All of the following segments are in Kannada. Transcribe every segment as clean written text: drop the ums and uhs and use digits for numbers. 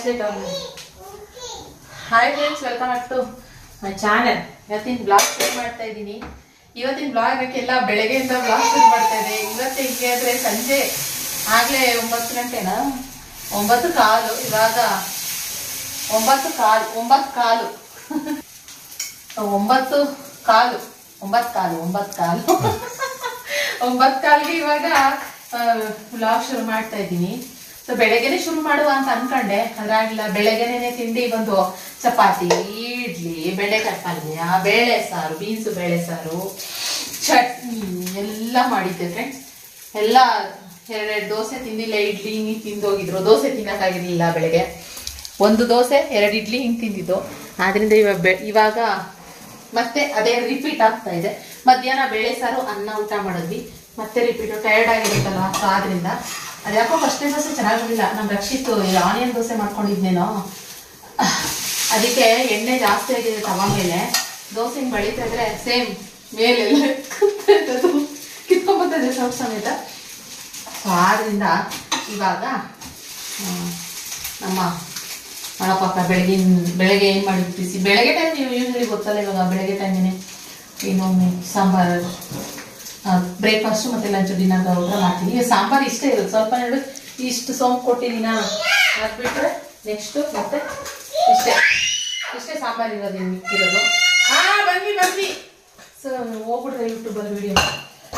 ಟಾರ್ಚ್ಲೈಟ್ on. Hi friends, welcome back to my channel. ಇವತ್ತಿನ ಬ್ಲಾಗ್ ಶುರು ಮಾಡ್ತಾ ಇದ್ದೀನಿ. ಇವತ್ತಿನ ಬ್ಲಾಗಕ್ಕೆಲ್ಲ ಬೆಳಗ್ಗೆಯಿಂದ ಬ್ಲಾಗ್ ಶುರು ಮಾಡ್ತಾ ಇದೆ. ಇವತ್ತು ಹಿಂಗೆ ಅಂದರೆ ಸಂಜೆ ಆಗಲೇ 9 ಗಂಟೆನಾ, 9:15. ಇವಾಗ 9:15 9:15 ಇವಾಗ ಬ್ಲಾಗ್ ಶುರು ಮಾಡ್ತಾ ಇದ್ದೀನಿ. ಸೊ ಬೆಳಗ್ಗೆನೆ ಶುರು ಮಾಡುವ ಅಂತ ಅನ್ಕೊಂಡೆ, ಅದ್ರಾಗಿಲ್ಲ. ಬೆಳಗ್ಗೆನೆ ತಿಂಡಿ ಬಂದು ಚಪಾತಿ, ಇಡ್ಲಿ, ಬೆಂಡೆಕಾಯಿ ಪಲ್ಯ, ಬೇಳೆ ಸಾರು, ಬೀನ್ಸು ಬೇಳೆ ಸಾರು, ಚಟ್ನಿ ಎಲ್ಲ ಮಾಡಿದ್ದೆ ಫ್ರೆಂಡ್ಸ್. ಎಲ್ಲ 2 ದೋಸೆ ತಿಂದಿಲ್ಲ, ಇಡ್ಲಿ ಹಿಂಗೆ ತಿಂದೋಗಿದ್ರು. ದೋಸೆ ತಿನ್ನೋಕ್ಕಾಗಿರಲಿಲ್ಲ ಬೆಳಗ್ಗೆ. 1 ದೋಸೆ 2 ಇಡ್ಲಿ ಹಿಂಗೆ ತಿಂದಿದ್ದು. ಆದ್ರಿಂದ ಇವಾಗ ಮತ್ತೆ ಅದೇ ರಿಪೀಟ್ ಆಗ್ತಾ ಇದೆ. ಮಧ್ಯಾಹ್ನ ಬೇಳೆ ಸಾರು, ಅನ್ನ ಊಟ ಮಾಡಿದ್ವಿ. ಮತ್ತೆ ರಿಪೀಟ್, ಟಯರ್ಡ್ ಆಗಿರುತ್ತಲ್ಲ. ಸೊ ಆದ್ರಿಂದ ಅದ್ಯಾಕೋ ಫಸ್ಟ್ನೇ ದೋಸೆ ಚೆನ್ನಾಗಿರಲಿಲ್ಲ. ನಮ್ಮ ರಕ್ಷಿತ್ ಆನಿಯನ್ ದೋಸೆ ಮಾಡ್ಕೊಂಡಿದ್ನೇನೋ, ಅದಕ್ಕೆ ಎಣ್ಣೆ ಜಾಸ್ತಿ ಆಗಿದೆ ತವ ಮೇಲೆ. ದೋಸೆ ಹಿಂಗೆ ಬಳಿತಾ ಇದ್ರೆ ಸೇಮ್ ಮೇಲೆಲ್ಲ ಕಿತ್ಕೊಂಬತ್ತದೆ ಸ್ವಲ್ಪ ಸಮೇತ. ಸೊ ಆದ್ರಿಂದ ಇವಾಗ ನಮ್ಮ ಪಾಪ ಬೆಳಗ್ಗೆ ಏನು ಮಾಡಿಬಿಟ್ಟಿಸಿ. ಬೆಳಗ್ಗೆ ಟೈಮ್ ನೀವು ಯೂಶ್ವಲಿ ಗೊತ್ತಲ್ಲ, ಇವಾಗ ಬೆಳಗ್ಗೆ ಟೈಮೇನೆ ಇನ್ನೊಮ್ಮೆ ಸಾಂಬಾರು, ಬ್ರೇಕ್ಫಾಸ್ಟ್ ಮತ್ತು ಲಂಚ್ ಡಿನ್ನರ್ ಊಟ ಮಾಡ್ತೀನಿ. ಸಾಂಬಾರು ಇಷ್ಟೇ ಇರುತ್ತೆ, ಸ್ವಲ್ಪ ಎರಡು ಇಷ್ಟು ಸೋಂಪು ಕೊಟ್ಟಿದ್ದೀನ, ಹಾಕ್ಬಿಟ್ರೆ ನೆಕ್ಸ್ಟು ಮತ್ತೆ ಇಷ್ಟೇ ಸಾಂಬಾರು ಇರೋದು, ಮಿಕ್ಕಿರೋದು. ಬನ್ನಿ ಸೊ ಹೋಗ್ಬಿಟ್ರೆ ಯೂಟ್ಯೂಬಲ್ಲಿ ವಿಡಿಯೋ.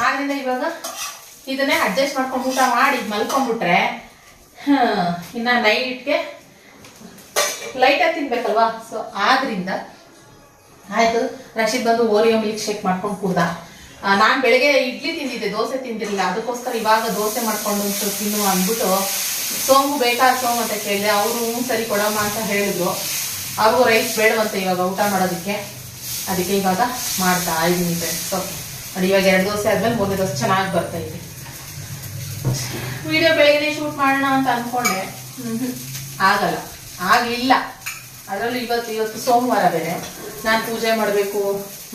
ಆದ್ದರಿಂದ ಇವಾಗ ಇದನ್ನೇ ಅಡ್ಜಸ್ಟ್ ಮಾಡ್ಕೊಂಡು ಊಟ ಮಾಡಿ ಮಲ್ಕೊಂಡ್ಬಿಟ್ರೆ ಇನ್ನು ನೈಟ್ಗೆ ಲೈಟಾಗಿ ತಿನ್ಬೇಕಲ್ವಾ. ಸೊ ಆದ್ರಿಂದ ಆಯಿತು. ರಶೀದ್ ಬಂದು ಓರಿಯೋ ಮಿಲ್ಕ್ ಶೇಕ್ ಮಾಡ್ಕೊಂಡು ಕುಡ್ದ. ನಾನು ಬೆಳಗ್ಗೆ ಇಡ್ಲಿ ತಿಂದಿದ್ದೆ, ದೋಸೆ ತಿಂದಿರಲಿಲ್ಲ. ಅದಕ್ಕೋಸ್ಕರ ಇವಾಗ ದೋಸೆ ಮಾಡ್ಕೊಂಡು ಒಂಚೂರು ತಿನ್ನು ಅಂದ್ಬಿಟ್ಟು ಸೋಮು ಬೇಕಾದ ಸೋಮು ಅಂತ ಕೇಳಿದೆ. ಅವರು ಸರಿ ಕೊಡಮ್ಮ ಅಂತ ಹೇಳಿದ್ರು. ಅವ್ರಿಗೂ ರೈಸ್ ಬೇಡವಂತೆ ಇವಾಗ ಊಟ ಮಾಡೋದಕ್ಕೆ. ಅದಕ್ಕೆ ಇವಾಗ ಮಾಡ್ತಾ ಇದ್ದೀನಿ ಫ್ರೆಂಡ್ಸ್. ಸೊ ನೋಡಿ, ಇವಾಗ 2 ದೋಸೆ ಆದ್ಮೇಲೆ 3ನೇ ದೋಸೆ ಚೆನ್ನಾಗಿ ಬರ್ತಾ ಇದೆ. ವಿಡಿಯೋ ಬೆಳಗ್ಗೆ ಶೂಟ್ ಮಾಡೋಣ ಅಂತ ಅಂದ್ಕೊಂಡೆ, ಆಗಲಿಲ್ಲ. ಅದರಲ್ಲೂ ಇವತ್ತು ಸೋಮವಾರ ಬೇರೆ. ನಾನು ಪೂಜೆ ಮಾಡಬೇಕು,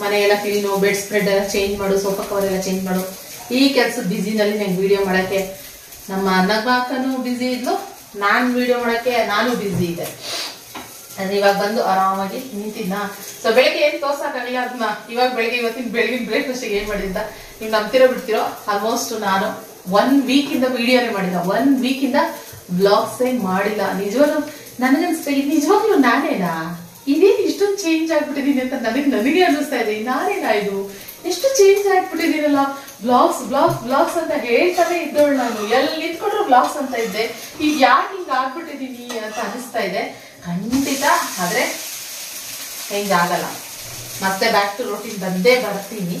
ಮನೆಯೆಲ್ಲ ಕ್ಲೀನು, ಬೆಡ್ ಸ್ಪ್ರೆಡ್ ಎಲ್ಲ ಚೇಂಜ್ ಮಾಡು, ಸೋಫಾ ಕವರ್ ಎಲ್ಲ ಚೇಂಜ್ ಮಾಡು. ಈ ಕೆಲಸದ ಬ್ಯುಸಿನಲ್ಲಿ ನಂಗೆ ವಿಡಿಯೋ ಮಾಡೋಕ್ಕೆ ನಮ್ಮ ನಗ್ಮಾಕನೂ ಬ್ಯುಸಿ ಇದ್ಲು, ನಾನು ವಿಡಿಯೋ ಮಾಡೋಕ್ಕೆ ನಾನು ಬ್ಯುಸಿ ಇದೆ. ಅದು ಇವಾಗ ಬಂದು ಆರಾಮಾಗಿ ನಿಂತಿದ್ನ. ಸೊ ಬೆಳಗ್ಗೆ ಏನು ತೋರ್ಸಕ್ಕಾಗಲಿಲ್ಲ ಅದನ್ನ. ಇವಾಗ ಇವತ್ತಿನ ಬೆಳಗಿನ ಬ್ರೇಕ್ಫಾಸ್ಟಿಗೆ ಏನು ಮಾಡಿದ್ದ ನೀವು ನಂಬ್ತಿರೋ ಬಿಡ್ತಿರೋ, ಆಲ್ಮೋಸ್ಟ್ ನಾನು 1 ವೀಕಿಂದ ವಿಡಿಯೋನೇ ಮಾಡಿಲ್ಲ, 1 ವೀಕಿಂದ ವ್ಲಾಗ್ಸೇ ಮಾಡಿಲ್ಲ. ನಿಜವಾಗ್ಲೂ ನನಗನ್ಸ್ತಾ ಇದು ನಿಜವಾಗ್ಲೂ ನಾನೇನಾ, ಇದೇನು ಇಷ್ಟೊಂದು ಚೇಂಜ್ ಆಗ್ಬಿಟ್ಟಿದ್ದೀನಿ ಅಂತ ನನಗೆ ಅನ್ನಿಸ್ತಾ ಇದೆ. ನಾನೇನಾ ಇದು ಎಷ್ಟು ಚೇಂಜ್ ಆಗ್ಬಿಟ್ಟಿದ್ದೀನಲ್ಲ. ಬ್ಲಾಗ್ಸ್ ಅಂತ ಹೇಳ್ತಾನೆ ಇದ್ದವಳು ನಾನು. ಎಲ್ಲಿ ನಿಂತ್ಕೊಂಡ್ರು ಬ್ಲಾಗ್ಸ್ ಅಂತ ಇದ್ದೆ. ಈಗ ಯಾಕೆ ಹಿಂಗೆ ಆಗ್ಬಿಟ್ಟಿದ್ದೀನಿ ಅಂತ ಅನಿಸ್ತಾ ಇದೆ. ಖಂಡಿತ ಆದರೆ ಚೇಂಜ್ ಆಗಲ್ಲ. ಮತ್ತೆ ಬ್ಯಾಕ್ ಟು ರೊಟೀನ್ ಬಂದೇ ಬರ್ತೀನಿ.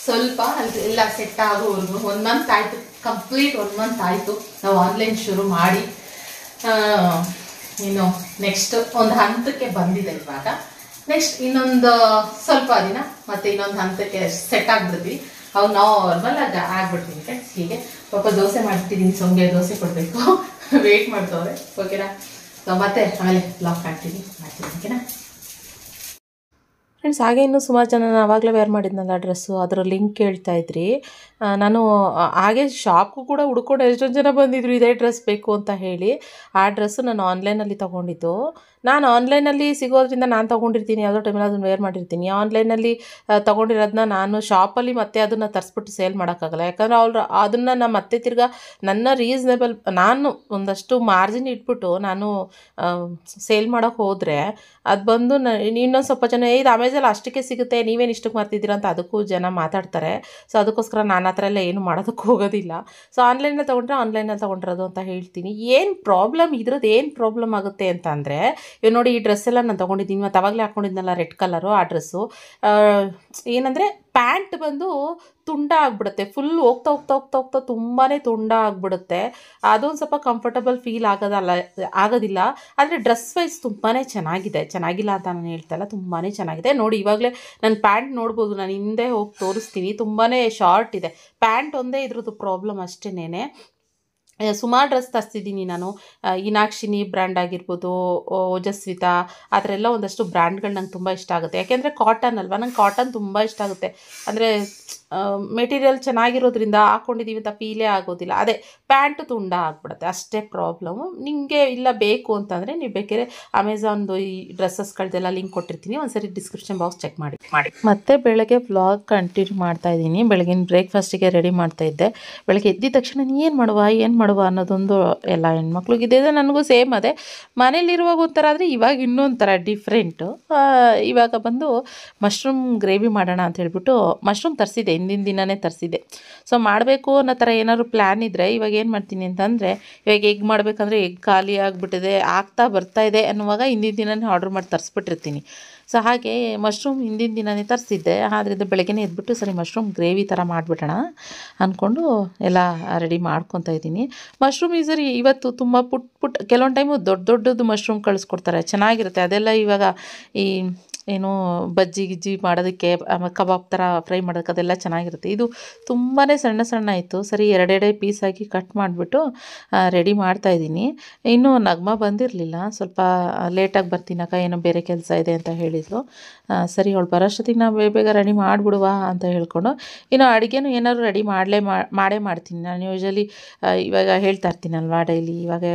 ಸ್ವಲ್ಪ ಎಲ್ಲ ಸೆಟ್ ಆಗೋವರೆಗೂ 1 ಮಂತ್ ಆಯಿತು, ಕಂಪ್ಲೀಟ್ 1 ಮಂತ್ ಆಯಿತು ನಾವು ಆನ್ಲೈನ್ ಶುರು ಮಾಡಿ. ಇನ್ನು ನೆಕ್ಸ್ಟ್ ಒಂದು ಹಂತಕ್ಕೆ ಬಂದಿದೆ. ಇವಾಗ ನೆಕ್ಸ್ಟ್ ಇನ್ನೊಂದು ಸ್ವಲ್ಪ ದಿನ ಮತ್ತೆ ಇನ್ನೊಂದು ಹಂತಕ್ಕೆ ಸೆಟ್ ಆಗ್ಬಿಡ್ತೀವಿ. ಅವು ನಾರ್ಮಲ್ ಆಗ್ಬಿಡ್ತೀನಿ ಫ್ರೆಂಡ್ಸ್. ಹೀಗೆ ಪಾಪ ದೋಸೆ ಮಾಡ್ತಿದ್ದೀನಿ, ಸೊಂಗೆ ದೋಸೆ ಕೊಡಬೇಕು, ವೇಟ್ ಮಾಡ್ತವ್ರೆ. ಓಕೆನಾ? ಸೊ ಮತ್ತೆ ಆಮೇಲೆ ಬ್ಲಾಗ್ ಮಾಡ್ತೀನಿ ಓಕೆನಾ ಫ್ರೆಂಡ್ಸ್? ಹಾಗೆ ಇನ್ನೂ ಸುಮಾರು ಜನ ಆವಾಗಲೇ ವೇರ್ ಮಾಡಿದ್ನಲ್ಲ ಡ್ರೆಸ್ಸು, ಅದರ ಲಿಂಕ್ ಕೇಳ್ತಾ ಇದ್ರಿ. ನಾನು ಹಾಗೆ ಶಾಪ್ಗೂ ಕೂಡ ಹುಡ್ಕೊಂಡು ಎಷ್ಟೊಂದು ಜನ ಬಂದಿದ್ರು ಇದೇ ಡ್ರೆಸ್ ಬೇಕು ಅಂತ ಹೇಳಿ. ಆ ಡ್ರೆಸ್ಸು ನಾನು ಆನ್ಲೈನಲ್ಲಿ ತೊಗೊಂಡಿದ್ದು. ನಾನು ಆನ್ಲೈನಲ್ಲಿ ಸಿಗೋದ್ರಿಂದ ನಾನು ತೊಗೊಂಡಿರ್ತೀನಿ, ಯಾವುದೋ ಟೈಮಲ್ಲಿ ಅದನ್ನು ವೇರ್ ಮಾಡಿರ್ತೀನಿ. ಆನ್ಲೈನಲ್ಲಿ ತೊಗೊಂಡಿರೋದನ್ನ ನಾನು ಶಾಪಲ್ಲಿ ಮತ್ತೆ ಅದನ್ನು ತರಿಸ್ಬಿಟ್ಟು ಸೇಲ್ ಮಾಡೋಕ್ಕಾಗಲ್ಲ. ಯಾಕಂದರೆ ಅವ್ರು ಅದನ್ನು ನಾನು ಮತ್ತೆ ತಿರ್ಗಾ ನನ್ನ ರೀಸನೇಬಲ್, ನಾನು ಒಂದಷ್ಟು ಮಾರ್ಜಿನ್ ಇಟ್ಬಿಟ್ಟು ನಾನು ಸೇಲ್ ಮಾಡೋಕ್ಕೆ ಹೋದರೆ ಅದು ಬಂದು ಇನ್ನೊಂದು ಸ್ವಲ್ಪ ಜನ ಇದು ಅಮೆಝಾನಲ್ಲಿ ಅಷ್ಟಕ್ಕೆ ಸಿಗುತ್ತೆ, ನೀವೇನು ಇಷ್ಟಕ್ಕೆ ಮಾರ್ತಿದ್ದೀರಾ ಅಂತ ಅದಕ್ಕೂ ಜನ ಮಾತಾಡ್ತಾರೆ. ಸೊ ಅದಕ್ಕೋಸ್ಕರ ನಾನು ಆ ಥರ ಎಲ್ಲ ಏನು ಮಾಡೋದಕ್ಕೆ ಹೋಗೋದಿಲ್ಲ. ಸೊ ಆನ್ಲೈನಲ್ಲಿ ತೊಗೊಂಡಿರೋದು ಅಂತ ಹೇಳ್ತೀನಿ. ಏನು ಪ್ರಾಬ್ಲಮ್ ಇದ್ರದ್ದು ಏನು ಪ್ರಾಬ್ಲಮ್ ಆಗುತ್ತೆ ಅಂತ ಅಂದರೆ, ಇವಾಗ ನೋಡಿ ಈ ಡ್ರೆಸ್ ಎಲ್ಲ ನಾನು ತೊಗೊಂಡಿದ್ದೀನಿ. ಮತ್ತು ಅವಾಗಲೇ ಹಾಕ್ಕೊಂಡಿದ್ನಲ್ಲ ರೆಡ್ ಕಲರು, ಆ ಡ್ರೆಸ್ಸು ಏನಂದರೆ ಪ್ಯಾಂಟ್ ಬಂದು ತುಂಡ ಆಗಿಬಿಡುತ್ತೆ. ಫುಲ್ ಹೋಗ್ತಾ ತುಂಬಾ ತುಂಡ ಆಗಿಬಿಡುತ್ತೆ. ಅದೊಂದು ಸ್ವಲ್ಪ ಕಂಫರ್ಟಬಲ್ ಫೀಲ್ ಆಗೋದಿಲ್ಲ. ಆದರೆ ಡ್ರೆಸ್ ವೈಸ್ ತುಂಬಾ ಚೆನ್ನಾಗಿಲ್ಲ ಅಂತ ನಾನು ಹೇಳ್ತಾಯಿಲ್ಲ, ತುಂಬಾ ಚೆನ್ನಾಗಿದೆ. ನೋಡಿ ಇವಾಗಲೇ ನನ್ನ ಪ್ಯಾಂಟ್ ನೋಡ್ಬೋದು, ನಾನು ಹಿಂದೆ ಹೋಗಿ ತೋರಿಸ್ತೀನಿ. ತುಂಬಾ ಶಾರ್ಟ್ ಇದೆ ಪ್ಯಾಂಟ್, ಒಂದೇ ಇದ್ರದ್ದು ಪ್ರಾಬ್ಲಮ್ ಅಷ್ಟೇನೆ. ಸುಮಾರು ಡ್ರೆಸ್ ತರಿಸಿದ್ದೀನಿ ನಾನು. ಇನಾಕ್ಷಿನಿ ಬ್ರ್ಯಾಂಡ್ ಆಗಿರ್ಬೋದು, ಓಜಸ್ವಿತಾ, ಆ ಥರ ಎಲ್ಲ ಒಂದಷ್ಟು ಬ್ರ್ಯಾಂಡ್ಗಳು ನಂಗೆ ತುಂಬ ಇಷ್ಟ ಆಗುತ್ತೆ. ಯಾಕೆಂದರೆ ಕಾಟನ್ ಅಲ್ವಾ, ನಂಗೆ ಕಾಟನ್ ತುಂಬ ಇಷ್ಟ ಆಗುತ್ತೆ. ಅಂದರೆ ಮೆಟೀರಿಯಲ್ ಚೆನ್ನಾಗಿರೋದ್ರಿಂದ ಹಾಕ್ಕೊಂಡಿದ್ದೀವಿ ಅಂತ ಫೀಲೇ ಆಗೋದಿಲ್ಲ. ಅದೇ ಪ್ಯಾಂಟು ತುಂಡ ಆಗಿಬಿಡುತ್ತೆ, ಅಷ್ಟೇ ಪ್ರಾಬ್ಲಮ್ಮು. ನಿಮಗೆ ಇಲ್ಲ ಬೇಕು ಅಂತಂದರೆ ನೀವು ಬೇಕಾದ್ರೆ ಅಮೆಝಾನ್ದು ಈ ಡ್ರೆಸ್ಸಸ್ಗಳದ್ದೆಲ್ಲ ಲಿಂಕ್ ಕೊಟ್ಟಿರ್ತೀನಿ, ಒಂದ್ಸರಿ ಡಿಸ್ಕ್ರಿಪ್ಷನ್ ಬಾಕ್ಸ್ ಚೆಕ್ ಮಾಡಿ. ಮತ್ತೆ ಬೆಳಗ್ಗೆ ವ್ಲಾಗ್ ಕಂಟಿನ್ಯೂ ಮಾಡ್ತಾಯಿದ್ದೀನಿ. ಬೆಳಗಿನ ಬ್ರೇಕ್ಫಾಸ್ಟಿಗೆ ರೆಡಿ ಮಾಡ್ತಾಯಿದ್ದೆ. ಬೆಳಗ್ಗೆ ಎದ್ದಿದ ತಕ್ಷಣ ಏನು ಮಾಡುವ ಅನ್ನೋದೊಂದು ಎಲ್ಲ ಹೆಣ್ಮಕ್ಳಿಗಿದೆ, ನನಗೂ ಸೇಮ್ ಅದೇ. ಮನೇಲಿರುವಾಗ ಒಂಥರ ಆದರೆ ಇವಾಗ ಇನ್ನೊಂಥರ ಡಿಫ್ರೆಂಟು. ಇವಾಗ ಬಂದು ಮಶ್ರೂಮ್ ಗ್ರೇವಿ ಮಾಡೋಣ ಅಂತ ಹೇಳ್ಬಿಟ್ಟು ಮಶ್ರೂಮ್ ತರಿಸಿದ್ದೆ, ಹಿಂದಿನ ದಿನವೇ ತರಿಸಿದ್ದೆ. ಸೊ ಮಾಡಬೇಕು ಅನ್ನೋ ಥರ ಏನಾದ್ರು ಪ್ಲ್ಯಾನ್ ಇದ್ದರೆ ಇವಾಗ ಏನು ಮಾಡ್ತೀನಿ ಅಂತಂದರೆ, ಇವಾಗ ಎಗ್ ಮಾಡಬೇಕಂದ್ರೆ ಎಗ್ ಖಾಲಿ ಆಗಿಬಿಟ್ಟಿದೆ, ಬರ್ತಾ ಇದೆ ಅನ್ನುವಾಗ ಹಿಂದಿನ ದಿನವೇ ಆರ್ಡ್ರ್ ಮಾಡಿ ತರಿಸ್ಬಿಟ್ಟಿರ್ತೀನಿ. ಸೊ ಹಾಗೆ ಮಶ್ರೂಮ್ ಹಿಂದಿನ ದಿನವೇ ತರಿಸಿದ್ದೆ. ಆದ್ದರಿಂದ ಬೆಳಗ್ಗೆನೇ ಎದ್ಬಿಟ್ಟು ಸರಿ ಮಶ್ರೂಮ್ ಗ್ರೇವಿ ಥರ ಮಾಡಿಬಿಡೋಣ ಅಂದ್ಕೊಂಡು ಎಲ್ಲ ರೆಡಿ ಮಾಡ್ಕೊತಾ ಇದ್ದೀನಿ. ಮಶ್ರೂಮ್ ಈಸರಿ ಇವತ್ತು ತುಂಬ ಪುಟ್ ಕೆಲವೊಂದು ಟೈಮು ದೊಡ್ಡದು ಮಶ್ರೂಮ್ ಕಳಿಸ್ಕೊಡ್ತಾರೆ, ಚೆನ್ನಾಗಿರುತ್ತೆ. ಅದೆಲ್ಲ ಇವಾಗ ಈ ಏನು ಬಜ್ಜಿ ಗಿಜ್ಜಿ ಮಾಡೋದಕ್ಕೆ, ಆಮೇಲೆ ಕಬಾಬ್ ಥರ ಫ್ರೈ ಮಾಡೋದಕ್ಕೆ ಅದೆಲ್ಲ ಚೆನ್ನಾಗಿರುತ್ತೆ. ಇದು ತುಂಬಾ ಸಣ್ಣ ಇತ್ತು. ಸರಿ ಎರಡೆರಡೇ ಪೀಸಾಗಿ ಕಟ್ ಮಾಡಿಬಿಟ್ಟು ರೆಡಿ ಮಾಡ್ತಾಯಿದ್ದೀನಿ. ಇನ್ನೂ ನಗ್ಮ ಬಂದಿರಲಿಲ್ಲ, ಸ್ವಲ್ಪ ಲೇಟಾಗಿ ಬರ್ತೀನಕ್ಕ, ಏನೋ ಬೇರೆ ಕೆಲಸ ಇದೆ ಅಂತ ಹೇಳಿದರು. ಸರಿ ಅವಳು ಬರೋಷ್ಟೊತ್ತಿಗೆ ನಾವು ಬೇಗ ರೆಡಿ ಮಾಡಿಬಿಡುವ ಅಂತ ಹೇಳ್ಕೊಂಡು, ಇನ್ನು ಅಡುಗೆನೂ ಏನಾದ್ರು ರೆಡಿ ಮಾಡೇ ಮಾಡ್ತೀನಿ. ನಾನು ಯೂಶ್ವಲಿ ಇವಾಗ ಹೇಳ್ತಾ ಇರ್ತೀನಲ್ವ ಡೈಲಿ, ಇವಾಗ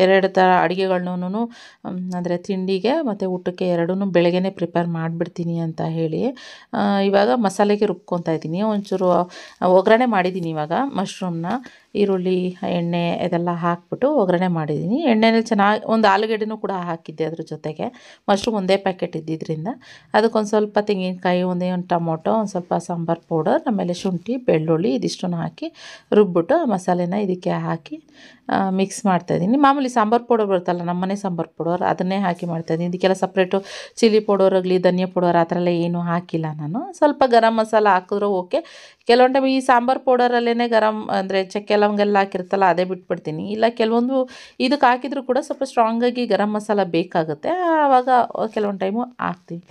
2 ಥರ ಅಡುಗೆಗಳ್ನೂ ಅಂದರೆ ತಿಂಡಿಗೆ ಮತ್ತು ಊಟಕ್ಕೆ ಎರಡೂ ಬೆಳಗ್ಗೆನೇ ಪ್ರಿಪೇರ್ ಮಾಡಿಬಿಡ್ತೀನಿ ಅಂತ ಹೇಳಿ ಇವಾಗ ಮಸಾಲೆಗೆ ರುಬ್ಕೊತಾ ಇದ್ದೀನಿ. ಒಂಚೂರು ಒಗ್ಗರಣೆ ಮಾಡಿದ್ದೀನಿ. ಇವಾಗ ಮಶ್ರೂಮ್ನ ಈರುಳ್ಳಿ, ಎಣ್ಣೆ ಇದೆಲ್ಲ ಹಾಕ್ಬಿಟ್ಟು ಒಗ್ಗರಣೆ ಮಾಡಿದ್ದೀನಿ. ಎಣ್ಣೆನಲ್ಲಿ ಚೆನ್ನಾಗಿ ಒಂದು ಆಲೂಗಡ್ಡೆನೂ ಕೂಡ ಹಾಕಿದ್ದೆ ಅದ್ರ ಜೊತೆಗೆ. ಮಶ್ರೂಮ್ ಒಂದೇ ಪ್ಯಾಕೆಟ್ ಇದ್ದಿದ್ದರಿಂದ ಅದಕ್ಕೊಂದು ಸ್ವಲ್ಪ ತೆಂಗಿನಕಾಯಿ, ಒಂದು ಟೊಮೊಟೊ, ಒಂದು ಸ್ವಲ್ಪ ಸಾಂಬಾರು ಪೌಡರ್, ಆಮೇಲೆ ಶುಂಠಿ, ಬೆಳ್ಳುಳ್ಳಿ ಇದಿಷ್ಟನ್ನು ಹಾಕಿ ರುಬ್ಬಿಟ್ಟು ಆ ಮಸಾಲೆನ ಇದಕ್ಕೆ ಹಾಕಿ ಮಿಕ್ಸ್ ಮಾಡ್ತಾಯಿದ್ದೀನಿ. ಮಾಮೂಲಿ ಸಾಂಬಾರು ಪೌಡರ್ ಬರುತ್ತಲ್ಲ, ನಮ್ಮನೆ ಸಾಂಬಾರು ಪೌಡರ್, ಅದನ್ನೇ ಹಾಕಿ ಮಾಡ್ತಾಯಿದ್ದೀನಿ. ಇದಕ್ಕೆಲ್ಲ ಸಪ್ರೇಟು ಚಿಲ್ಲಿ ಪೌಡರ್ ಆಗಲಿ, ಧನಿಯಾ ಪೌಡರ್ ಆ ಥರ ಎಲ್ಲ ಏನೂ ಹಾಕಿಲ್ಲ ನಾನು. ಸ್ವಲ್ಪ ಗರಂ ಮಸಾಲ ಹಾಕಿದ್ರೂ ಓಕೆ. ಕೆಲವೊಂದು ಟೈಮ್ ಈ ಸಾಂಬಾರು ಪೌಡರಲ್ಲೇ ಗರಂ ಅಂದರೆ ಚಕ್ಕೆ ಲವಂಗೆಲ್ಲ ಹಾಕಿರುತ್ತಲ್ಲ, ಅದೇ ಬಿಟ್ಬಿಡ್ತೀನಿ. ಇಲ್ಲ ಕೆಲವೊಂದು ಇದಕ್ಕೆ ಹಾಕಿದರೂ ಕೂಡ ಸ್ವಲ್ಪ ಸ್ಟ್ರಾಂಗಾಗಿ ಗರಂ ಮಸಾಲ ಬೇಕಾಗುತ್ತೆ, ಆವಾಗ ಕೆಲವೊಂದು ಟೈಮು ಹಾಕ್ತೀನಿ.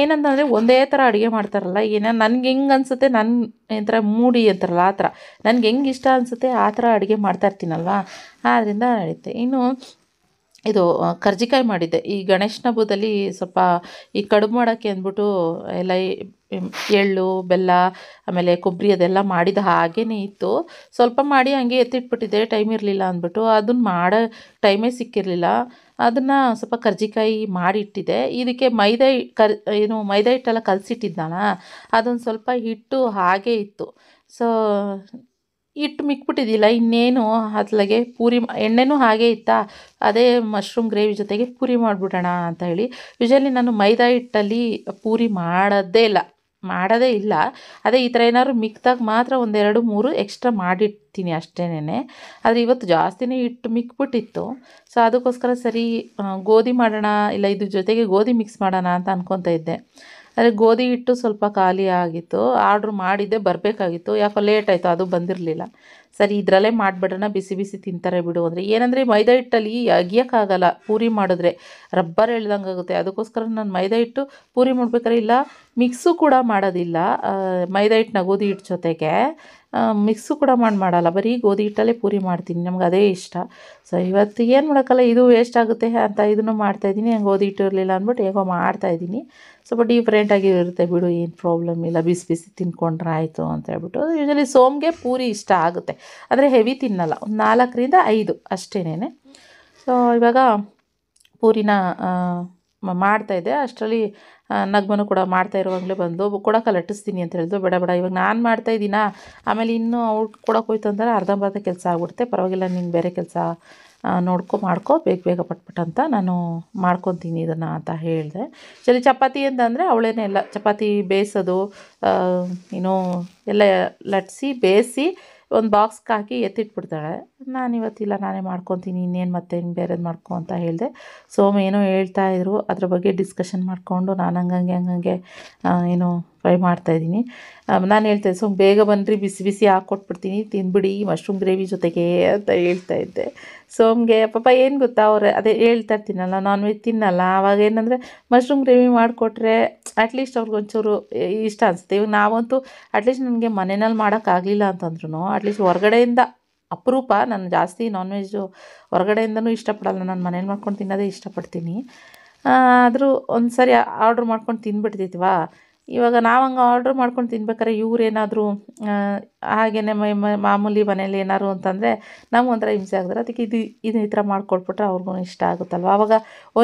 ಏನಂತಂದರೆ ಒಂದೇ ಥರ ಅಡುಗೆ ಮಾಡ್ತಾರಲ್ಲ, ನನಗೆ ಹೆಂಗೆ ಅನಿಸುತ್ತೆ, ನನ್ನ ಥರ ಮೂಡಿ ಅಂತಾರಲ್ಲ ಆ ಥರ, ನನಗೆ ಹೆಂಗೆ ಇಷ್ಟ ಅನಿಸುತ್ತೆ ಆ ಥರ ಅಡುಗೆ ಮಾಡ್ತಾಯಿರ್ತೀನಲ್ವ, ಆದ್ದರಿಂದ ನಡೆಯುತ್ತೆ. ಇನ್ನು ಇದು ಕರ್ಜಿಕಾಯಿ ಮಾಡಿದ್ದೆ ಈ ಗಣೇಶನ ಹಬ್ಬದಲ್ಲಿ. ಸ್ವಲ್ಪ ಈ ಕಡುಬು ಮಾಡೋಕ್ಕೆ ಅಂದ್ಬಿಟ್ಟು ಎಲ್ಲ ಎಳ್ಳು, ಬೆಲ್ಲ, ಆಮೇಲೆ ಕೊಬ್ಬರಿ ಅದೆಲ್ಲ ಮಾಡಿದ ಹಾಗೇ ಇತ್ತು. ಸ್ವಲ್ಪ ಮಾಡಿ ಹಂಗೆ ಎತ್ತಿಟ್ಬಿಟ್ಟಿದ್ದೆ, ಟೈಮ್ ಇರಲಿಲ್ಲ ಅಂದ್ಬಿಟ್ಟು. ಅದನ್ನು ಮಾಡೋ ಟೈಮೇ ಸಿಕ್ಕಿರಲಿಲ್ಲ. ಅದನ್ನು ಸ್ವಲ್ಪ ಕರ್ಜಿಕಾಯಿ ಮಾಡಿಟ್ಟಿದ್ದೆ. ಇದಕ್ಕೆ ಮೈದಾ ಹಿಟ್ಟೆಲ್ಲ ಕಲಸಿಟ್ಟಿದ್ನಲ್ಲ, ಅದೊಂದು ಸ್ವಲ್ಪ ಹಿಟ್ಟು ಹಾಗೇ ಇತ್ತು. ಸೊ ಹಿಟ್ಟು ಮಿಕ್ಬಿಟ್ಟಿದ್ದಿಲ್ಲ, ಇನ್ನೇನು ಅದ್ಲಾಗೆ ಪೂರಿ ಎಣ್ಣೆನೂ ಹಾಗೇ ಇತ್ತಾ, ಅದೇ ಮಶ್ರೂಮ್ ಗ್ರೇವಿ ಜೊತೆಗೆ ಪೂರಿ ಮಾಡಿಬಿಡೋಣ ಅಂತ ಹೇಳಿ. ಯೂಶ್ವಲಿ ನಾನು ಮೈದಾ ಹಿಟ್ಟಲ್ಲಿ ಪೂರಿ ಮಾಡೋದೇ ಇಲ್ಲ. ಅದೇ ಈ ಥರ ಏನಾದ್ರು ಮಿಕ್ದಾಗ ಮಾತ್ರ 1, 2, 3 ಎಕ್ಸ್ಟ್ರಾ ಮಾಡಿಡ್ತೀನಿ ಅಷ್ಟೇನೆ. ಆದರೆ ಇವತ್ತು ಜಾಸ್ತಿನೇ ಹಿಟ್ಟು ಮಿಕ್ಬಿಟ್ಟಿತ್ತು. ಸೊ ಅದಕ್ಕೋಸ್ಕರ ಸರಿ ಗೋಧಿ ಮಾಡೋಣ, ಇಲ್ಲ ಇದ್ರ ಜೊತೆಗೆ ಗೋಧಿ ಮಿಕ್ಸ್ ಮಾಡೋಣ ಅಂತ ಅನ್ಕೊತಾ ಇದ್ದೆ. ಆದರೆ ಗೋಧಿ ಹಿಟ್ಟು ಸ್ವಲ್ಪ ಖಾಲಿ ಆಗಿತ್ತು, ಆರ್ಡ್ರ್ ಮಾಡಿದ್ದೆ, ಬರಬೇಕಾಗಿತ್ತು. ಯಾಕೋ ಲೇಟ್ ಆಯಿತು, ಅದು ಬಂದಿರಲಿಲ್ಲ. ಸರಿ ಇದರಲ್ಲೇ ಮಾಡಿಬಿಡೋಣ, ಬಿಸಿ ಬಿಸಿ ತಿಂತಾರೆ ಬಿಡು ಅಂದರೆ. ಏನಂದರೆ ಮೈದಾ ಹಿಟ್ಟಲ್ಲಿ ಅಗಿಯೋಕ್ಕಾಗಲ್ಲ, ಪೂರಿ ಮಾಡಿದ್ರೆ ರಬ್ಬರ್ ಎಳ್ದಂಗೆ ಆಗುತ್ತೆ. ಅದಕ್ಕೋಸ್ಕರ ನಾನು ಮೈದಾ ಹಿಟ್ಟು ಪೂರಿ ಮಾಡ್ಬೇಕಾದ್ರೆ ಇಲ್ಲ ಮಿಕ್ಸು ಕೂಡ ಮಾಡೋದಿಲ್ಲ. ಮೈದಾ ಹಿಟ್ಟನ್ನ ಗೋಧಿ ಹಿಟ್ಟು ಜೊತೆಗೆ ಮಿಕ್ಸು ಕೂಡ ಮಾಡಲ್ಲ, ಬರೀ ಗೋಧಿ ಹಿಟ್ಟಲ್ಲೇ ಪೂರಿ ಮಾಡ್ತೀನಿ, ನಮ್ಗೆ ಅದೇ ಇಷ್ಟ. ಸೊ ಇವತ್ತು ಏನು ಮಾಡೋಕ್ಕಲ್ಲ, ಇದು ವೇಸ್ಟ್ ಆಗುತ್ತೆ ಅಂತ ಇದನ್ನು ಮಾಡ್ತಾಯಿದ್ದೀನಿ. ಗೋಧಿ ಹಿಟ್ಟು ಇರಲಿಲ್ಲ ಅಂದ್ಬಿಟ್ಟು ಹೇಗೋ ಮಾಡ್ತಾಯಿದ್ದೀನಿ. ಸ್ವಲ್ಪ ಡಿಫ್ರೆಂಟಾಗಿ ಇರುತ್ತೆ ಬಿಡು, ಏನು ಪ್ರಾಬ್ಲಮ್ ಇಲ್ಲ, ಬಿಸಿ ಬಿಸಿ ತಿನ್ಕೊಂಡ್ರೆ ಆಯಿತು ಅಂತ ಹೇಳ್ಬಿಟ್ಟು. ಯೂಶ್ವಲಿ ಸೋಮ್ಗೆ ಪೂರಿ ಇಷ್ಟ ಆಗುತ್ತೆ, ಆದರೆ ಹೆವಿ ತಿನ್ನಲ್ಲ, ಒಂದು 4ರಿಂದ 5 ಅಷ್ಟೇನೆ. ಸೊ ಇವಾಗ ಪೂರಿನ ಮಾಡ್ತಾಯಿದ್ದೆ. ಅಷ್ಟರಲ್ಲಿ ನಗ್ಮನು ಕೂಡ ಮಾಡ್ತಾ ಇರುವಾಗಲೇ ಬಂದು ಕೊಡೋಕೆ ಲಟ್ಟಿಸ್ತೀನಿ ಅಂತ ಹೇಳಿದ್ರು. ಬೇಡ ಇವಾಗ ನಾನು ಮಾಡ್ತಾಯಿದ್ದೀನಾ, ಆಮೇಲೆ ಇನ್ನೂ ಅವ್ಳು ಕೊಡೋಕೆ ಹೋಯ್ತು ಅಂದರೆ ಅರ್ಧಂಬರ್ಧ ಕೆಲಸ ಆಗ್ಬಿಡುತ್ತೆ, ಪರವಾಗಿಲ್ಲ ನೀನು ಬೇರೆ ಕೆಲಸ ಮಾಡ್ಕೊ ಬೇಗ ಪಟ್ಬಿಟ್ಟು ಅಂತ ನಾನು ಮಾಡ್ಕೊತೀನಿ ಇದನ್ನು ಅಂತ ಹೇಳಿದೆ. ಸರಿ ಚಪಾತಿ ಅಂತಂದರೆ ಅವಳೇನೇ ಎಲ್ಲ ಚಪಾತಿ ಬೇಯಿಸೋದು ಎಲ್ಲ ಲಟ್ಟಿಸಿ ಬೇಯಿಸಿ ಒಂದು ಬಾಕ್ಸ್ಗೆ ಹಾಕಿ ಎತ್ತಿಟ್ಬಿಡ್ತಾಳೆ. ನಾನಿವತ್ತಿಲ್ಲ, ನಾನೇ ಮಾಡ್ಕೊತೀನಿ, ಇನ್ನೇನು ಮತ್ತೆ ಬೇರೆದು ಮಾಡ್ಕೊ ಅಂತ ಹೇಳಿದೆ. ಸೋಮ ಏನೋ ಹೇಳ್ತಾಯಿದ್ರು, ಅದ್ರ ಬಗ್ಗೆ ಡಿಸ್ಕಷನ್ ಮಾಡಿಕೊಂಡು ನಾನು ಹಂಗಂಗೆ ಫ್ರೈ ಮಾಡ್ತಾಯಿದ್ದೀನಿ. ನಾನು ಹೇಳ್ತಾಯಿದ್ದೆ, ಸೋಮ್ ಬೇಗ ಬನ್ನಿರಿ, ಬಿಸಿ ಬಿಸಿ ಹಾಕ್ಕೊಟ್ಬಿಡ್ತೀನಿ, ತಿಂದ್ಬಿಡಿ ಮಶ್ರೂಮ್ ಗ್ರೇವಿ ಜೊತೆಗೆ ಅಂತ ಹೇಳ್ತಾಯಿದ್ದೆ. ಸೋಮ್ಗೆ ಪಾಪ ಏನು ಗೊತ್ತಾ, ಅವ್ರು ಅದೇ ಹೇಳ್ತಾ ಇರ್ತೀನಲ್ಲ, ನಾನ್ ವೆಜ್ ತಿನ್ನಲ್ಲ. ಆವಾಗ ಏನಂದರೆ ಮಶ್ರೂಮ್ ಗ್ರೇವಿ ಮಾಡಿಕೊಟ್ರೆ ಅಟ್ಲೀಸ್ಟ್ ಅವ್ರಿಗೊಂಚೂರು ಇಷ್ಟ ಅನಿಸುತ್ತೆ. ಇವಾಗ ನಾವಂತೂ ಅಟ್ಲೀಸ್ಟ್ ನನಗೆ ಮನೆಯಲ್ಲಿ ಮಾಡೋಕ್ಕಾಗಲಿಲ್ಲ ಅಂತಂದ್ರೂ ಅಟ್ಲೀಸ್ಟ್ ಹೊರಗಡೆಯಿಂದ ಅಪರೂಪ, ನಾನು ಜಾಸ್ತಿ ನಾನ್ ವೆಜ್ಜು ಹೊರಗಡೆಯಿಂದನೂ ಇಷ್ಟಪಡಲ್ಲ, ನಾನು ಮನೇಲಿ ಮಾಡ್ಕೊಂಡು ತಿನ್ನೋದೇ ಇಷ್ಟಪಡ್ತೀನಿ. ಆದರೂ ಒಂದು ಸರಿ ಆರ್ಡ್ರ್ ಮಾಡ್ಕೊಂಡು ತಿಂದ್ಬಿಡ್ತಿದ್ವಾ, ಇವಾಗ ನಾವು ಹಂಗೆ ಆರ್ಡ್ರ್ ಮಾಡ್ಕೊಂಡು ತಿನ್ಬೇಕಾದ್ರೆ ಇವ್ರೇನಾದರೂ ಹಾಗೆಯೇ ಮಾಮೂಲಿ ಮನೇಲಿ ಏನಾದ್ರು ಅಂತಂದರೆ ನಮಗೊಂಥರ ಹಿಂಸೆ ಆಗಿದ್ರೆ ಅದಕ್ಕೆ ಇದು ಈ ಥರ ಮಾಡಿಕೊಟ್ಬಿಟ್ರೆ ಅವ್ರಿಗೂ ಇಷ್ಟ ಆಗುತ್ತಲ್ವ. ಆವಾಗ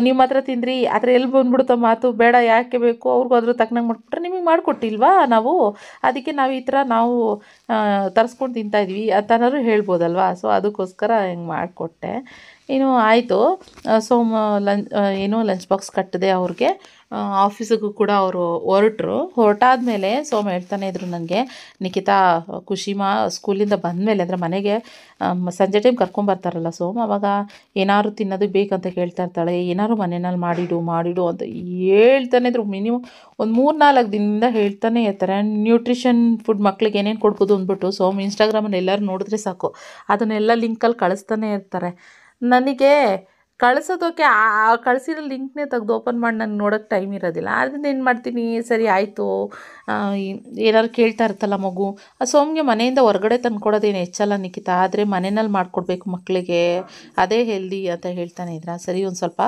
ನೀವು ಮಾತ್ರ ತಿಂದ್ರಿ ಆ ಥರ ಎಲ್ಲಿ ಬಂದ್ಬಿಡುತ್ತೋ ಮಾತು, ಬೇಡ ಯಾಕೆ ಬೇಕು ಅವ್ರಿಗೂ ಅದ್ರ ತಕ್ಕನಂಗೆ ಮಾಡಿಕೊಟ್ರೆ ನಿಮಗೆ ಮಾಡಿಕೊಟ್ಟಿಲ್ವಾ ನಾವು, ಅದಕ್ಕೆ ನಾವು ಈ ಥರ ನಾವು ತರಿಸ್ಕೊಂಡು ತಿಂತಾಯಿದ್ವಿ ಅಂತನಾದ್ರು ಹೇಳ್ಬೋದಲ್ವ. ಸೊ ಅದಕ್ಕೋಸ್ಕರ ಹಿಂಗೆ ಮಾಡಿಕೊಟ್ಟೆ. ಇನ್ನು ಆಯಿತು. ಲಂಚ್ ಬಾಕ್ಸ್ ಕಟ್ಟಿದೆ ಅವ್ರಿಗೆ. ಆಫೀಸಿಗೂ ಕೂಡ ಅವರು ಹೊರಟಾದ್ಮೇಲೆ ಸೋಮ ಹೇಳ್ತಾನೆ ಇದ್ರು ನನಗೆ, ನಿಖಿತಾ ಖುಷಿಮಾ ಸ್ಕೂಲಿಂದ ಬಂದಮೇಲೆ ಅಂದರೆ ಮನೆಗೆ ಸಂಜೆ ಟೈಮ್ ಕರ್ಕೊಂಬರ್ತಾರಲ್ಲ ಸೋಮ, ಅವಾಗ ಏನಾದ್ರು ತಿನ್ನೋದು ಬೇಕಂತ ಕೇಳ್ತಾ ಇರ್ತಾಳೆ, ಏನಾದ್ರು ಮನೆಯಲ್ಲಿ ಮಾಡಿಡು ಅಂತ ಹೇಳ್ತಾನೆ ಇದ್ರು. ಮಿನಿಮಮ್ ಒಂದು 3-4 ದಿನದಿಂದ ಹೇಳ್ತಾನೆ ಇರ್ತಾರೆ. ನ್ಯೂಟ್ರಿಷನ್ ಫುಡ್ ಮಕ್ಳಿಗೆ ಏನೇನು ಕೊಡ್ಬೋದು ಅಂದ್ಬಿಟ್ಟು ಸೋಮ ಇನ್ಸ್ಟಾಗ್ರಾಮಲ್ಲಿ ಎಲ್ಲರೂ ನೋಡಿದ್ರೆ ಸಾಕು ಅದನ್ನೆಲ್ಲ ಲಿಂಕಲ್ಲಿ ಕಳಿಸ್ತಾನೆ ಇರ್ತಾರೆ. ನನಗೆ ಕಳಿಸೋದಕ್ಕೆ ಕಳಿಸಿರೋ ಲಿಂಕ್ನೇ ತೆಗೆದು ಓಪನ್ ಮಾಡಿ ನಾನು ನೋಡೋಕ್ಕೆ ಟೈಮ್ ಇರೋದಿಲ್ಲ. ಅದರಿಂದ ಏನು ಮಾಡ್ತೀನಿ, ಸರಿ ಆಯಿತು ಏನಾದ್ರು ಕೇಳ್ತಾ ಇರ್ತಲ್ಲ ಮಗು, ಸೋಮ್ಗೆ ಮನೆಯಿಂದ ಹೊರಗಡೆ ತಂದ್ಕೊಡೋದೇನು ಹೆಚ್ಚಲ್ಲ ನಿಖಿತಾ, ಆದರೆ ಮನೆಯಲ್ಲಿ ಮಾಡಿಕೊಡ್ಬೇಕು ಮಕ್ಕಳಿಗೆ, ಅದೇ ಹೆಲ್ದಿ ಅಂತ ಹೇಳ್ತಾನೆ ಇದ್ರ. ಸರಿ ಒಂದು ಸ್ವಲ್ಪ